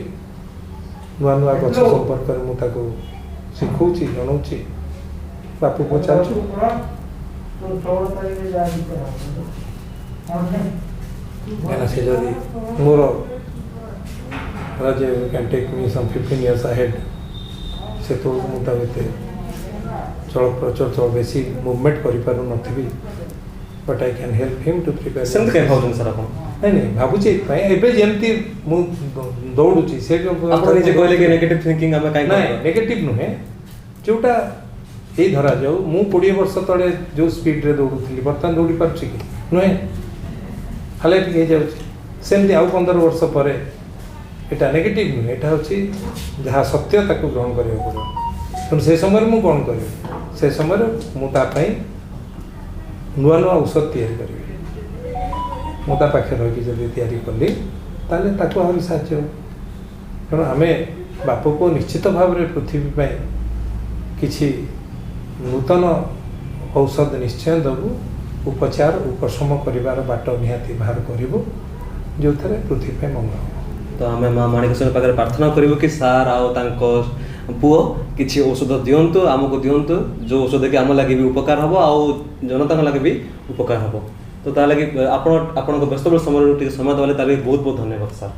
नुआ नुआ गछ संपर्क में मुझे शिखौची जनाऊँची बापू पचार से जदि मोर राजे can take me some 15 years ahead से तो मुझे चल प्रचल बेसी मूवमेंट करूँ but I can help him to prepare ସେମିତି କାଇଁ ଭାବୁଛନ୍ତି ସାର୍ ଆପଣ नहीं नहीं भावुची एबे जेमती मु दौड़ुची से ଆପଣ ନିଜେ କହିଲେ କି ନେଗେଟିଭ थिंकिंग ଆମେ କାଇଁ नहीं नेगेटिव नुहे जोटा ये धरा जाऊ मु 20 वर्ष तले जो स्पीड रे दौड़ुथली बर्तमान दौड़ी पारुची कि नुहे हाले टिके जाउची सेमती आउ 15 वर्ष परे एटा नेगेटिव नुहे एटा होची जहाँ सत्य ताकू ग्रहण करियो पड़ो तो से समय मु कौन करी से समय मुता नुआ नुआ औषध तैयारी करी मुता पाखे रही जब तैयारी कली ताले ताकू आहुरी साहाय्य तेणु आम बाप को निश्चित भाव में पृथ्वी किसी नूतन औषध निश्चय दबू उपचार उपशम कर बाट निहाती बाहर करूँ जो थे पृथ्वी मंगल तो आम माँ माणिकेश्वर पाखे प्रार्थना करूँ कि सार आओ पुओ किसी औषध दिंतु आमको दिंतु जो औषध कि आम लगे भी उपकार हम आउ जनता लगे भी उपकार हम तो ता लगे आप व्यस्तबहुल समय समय देवाले बहुत बहुत धन्यवाद सार।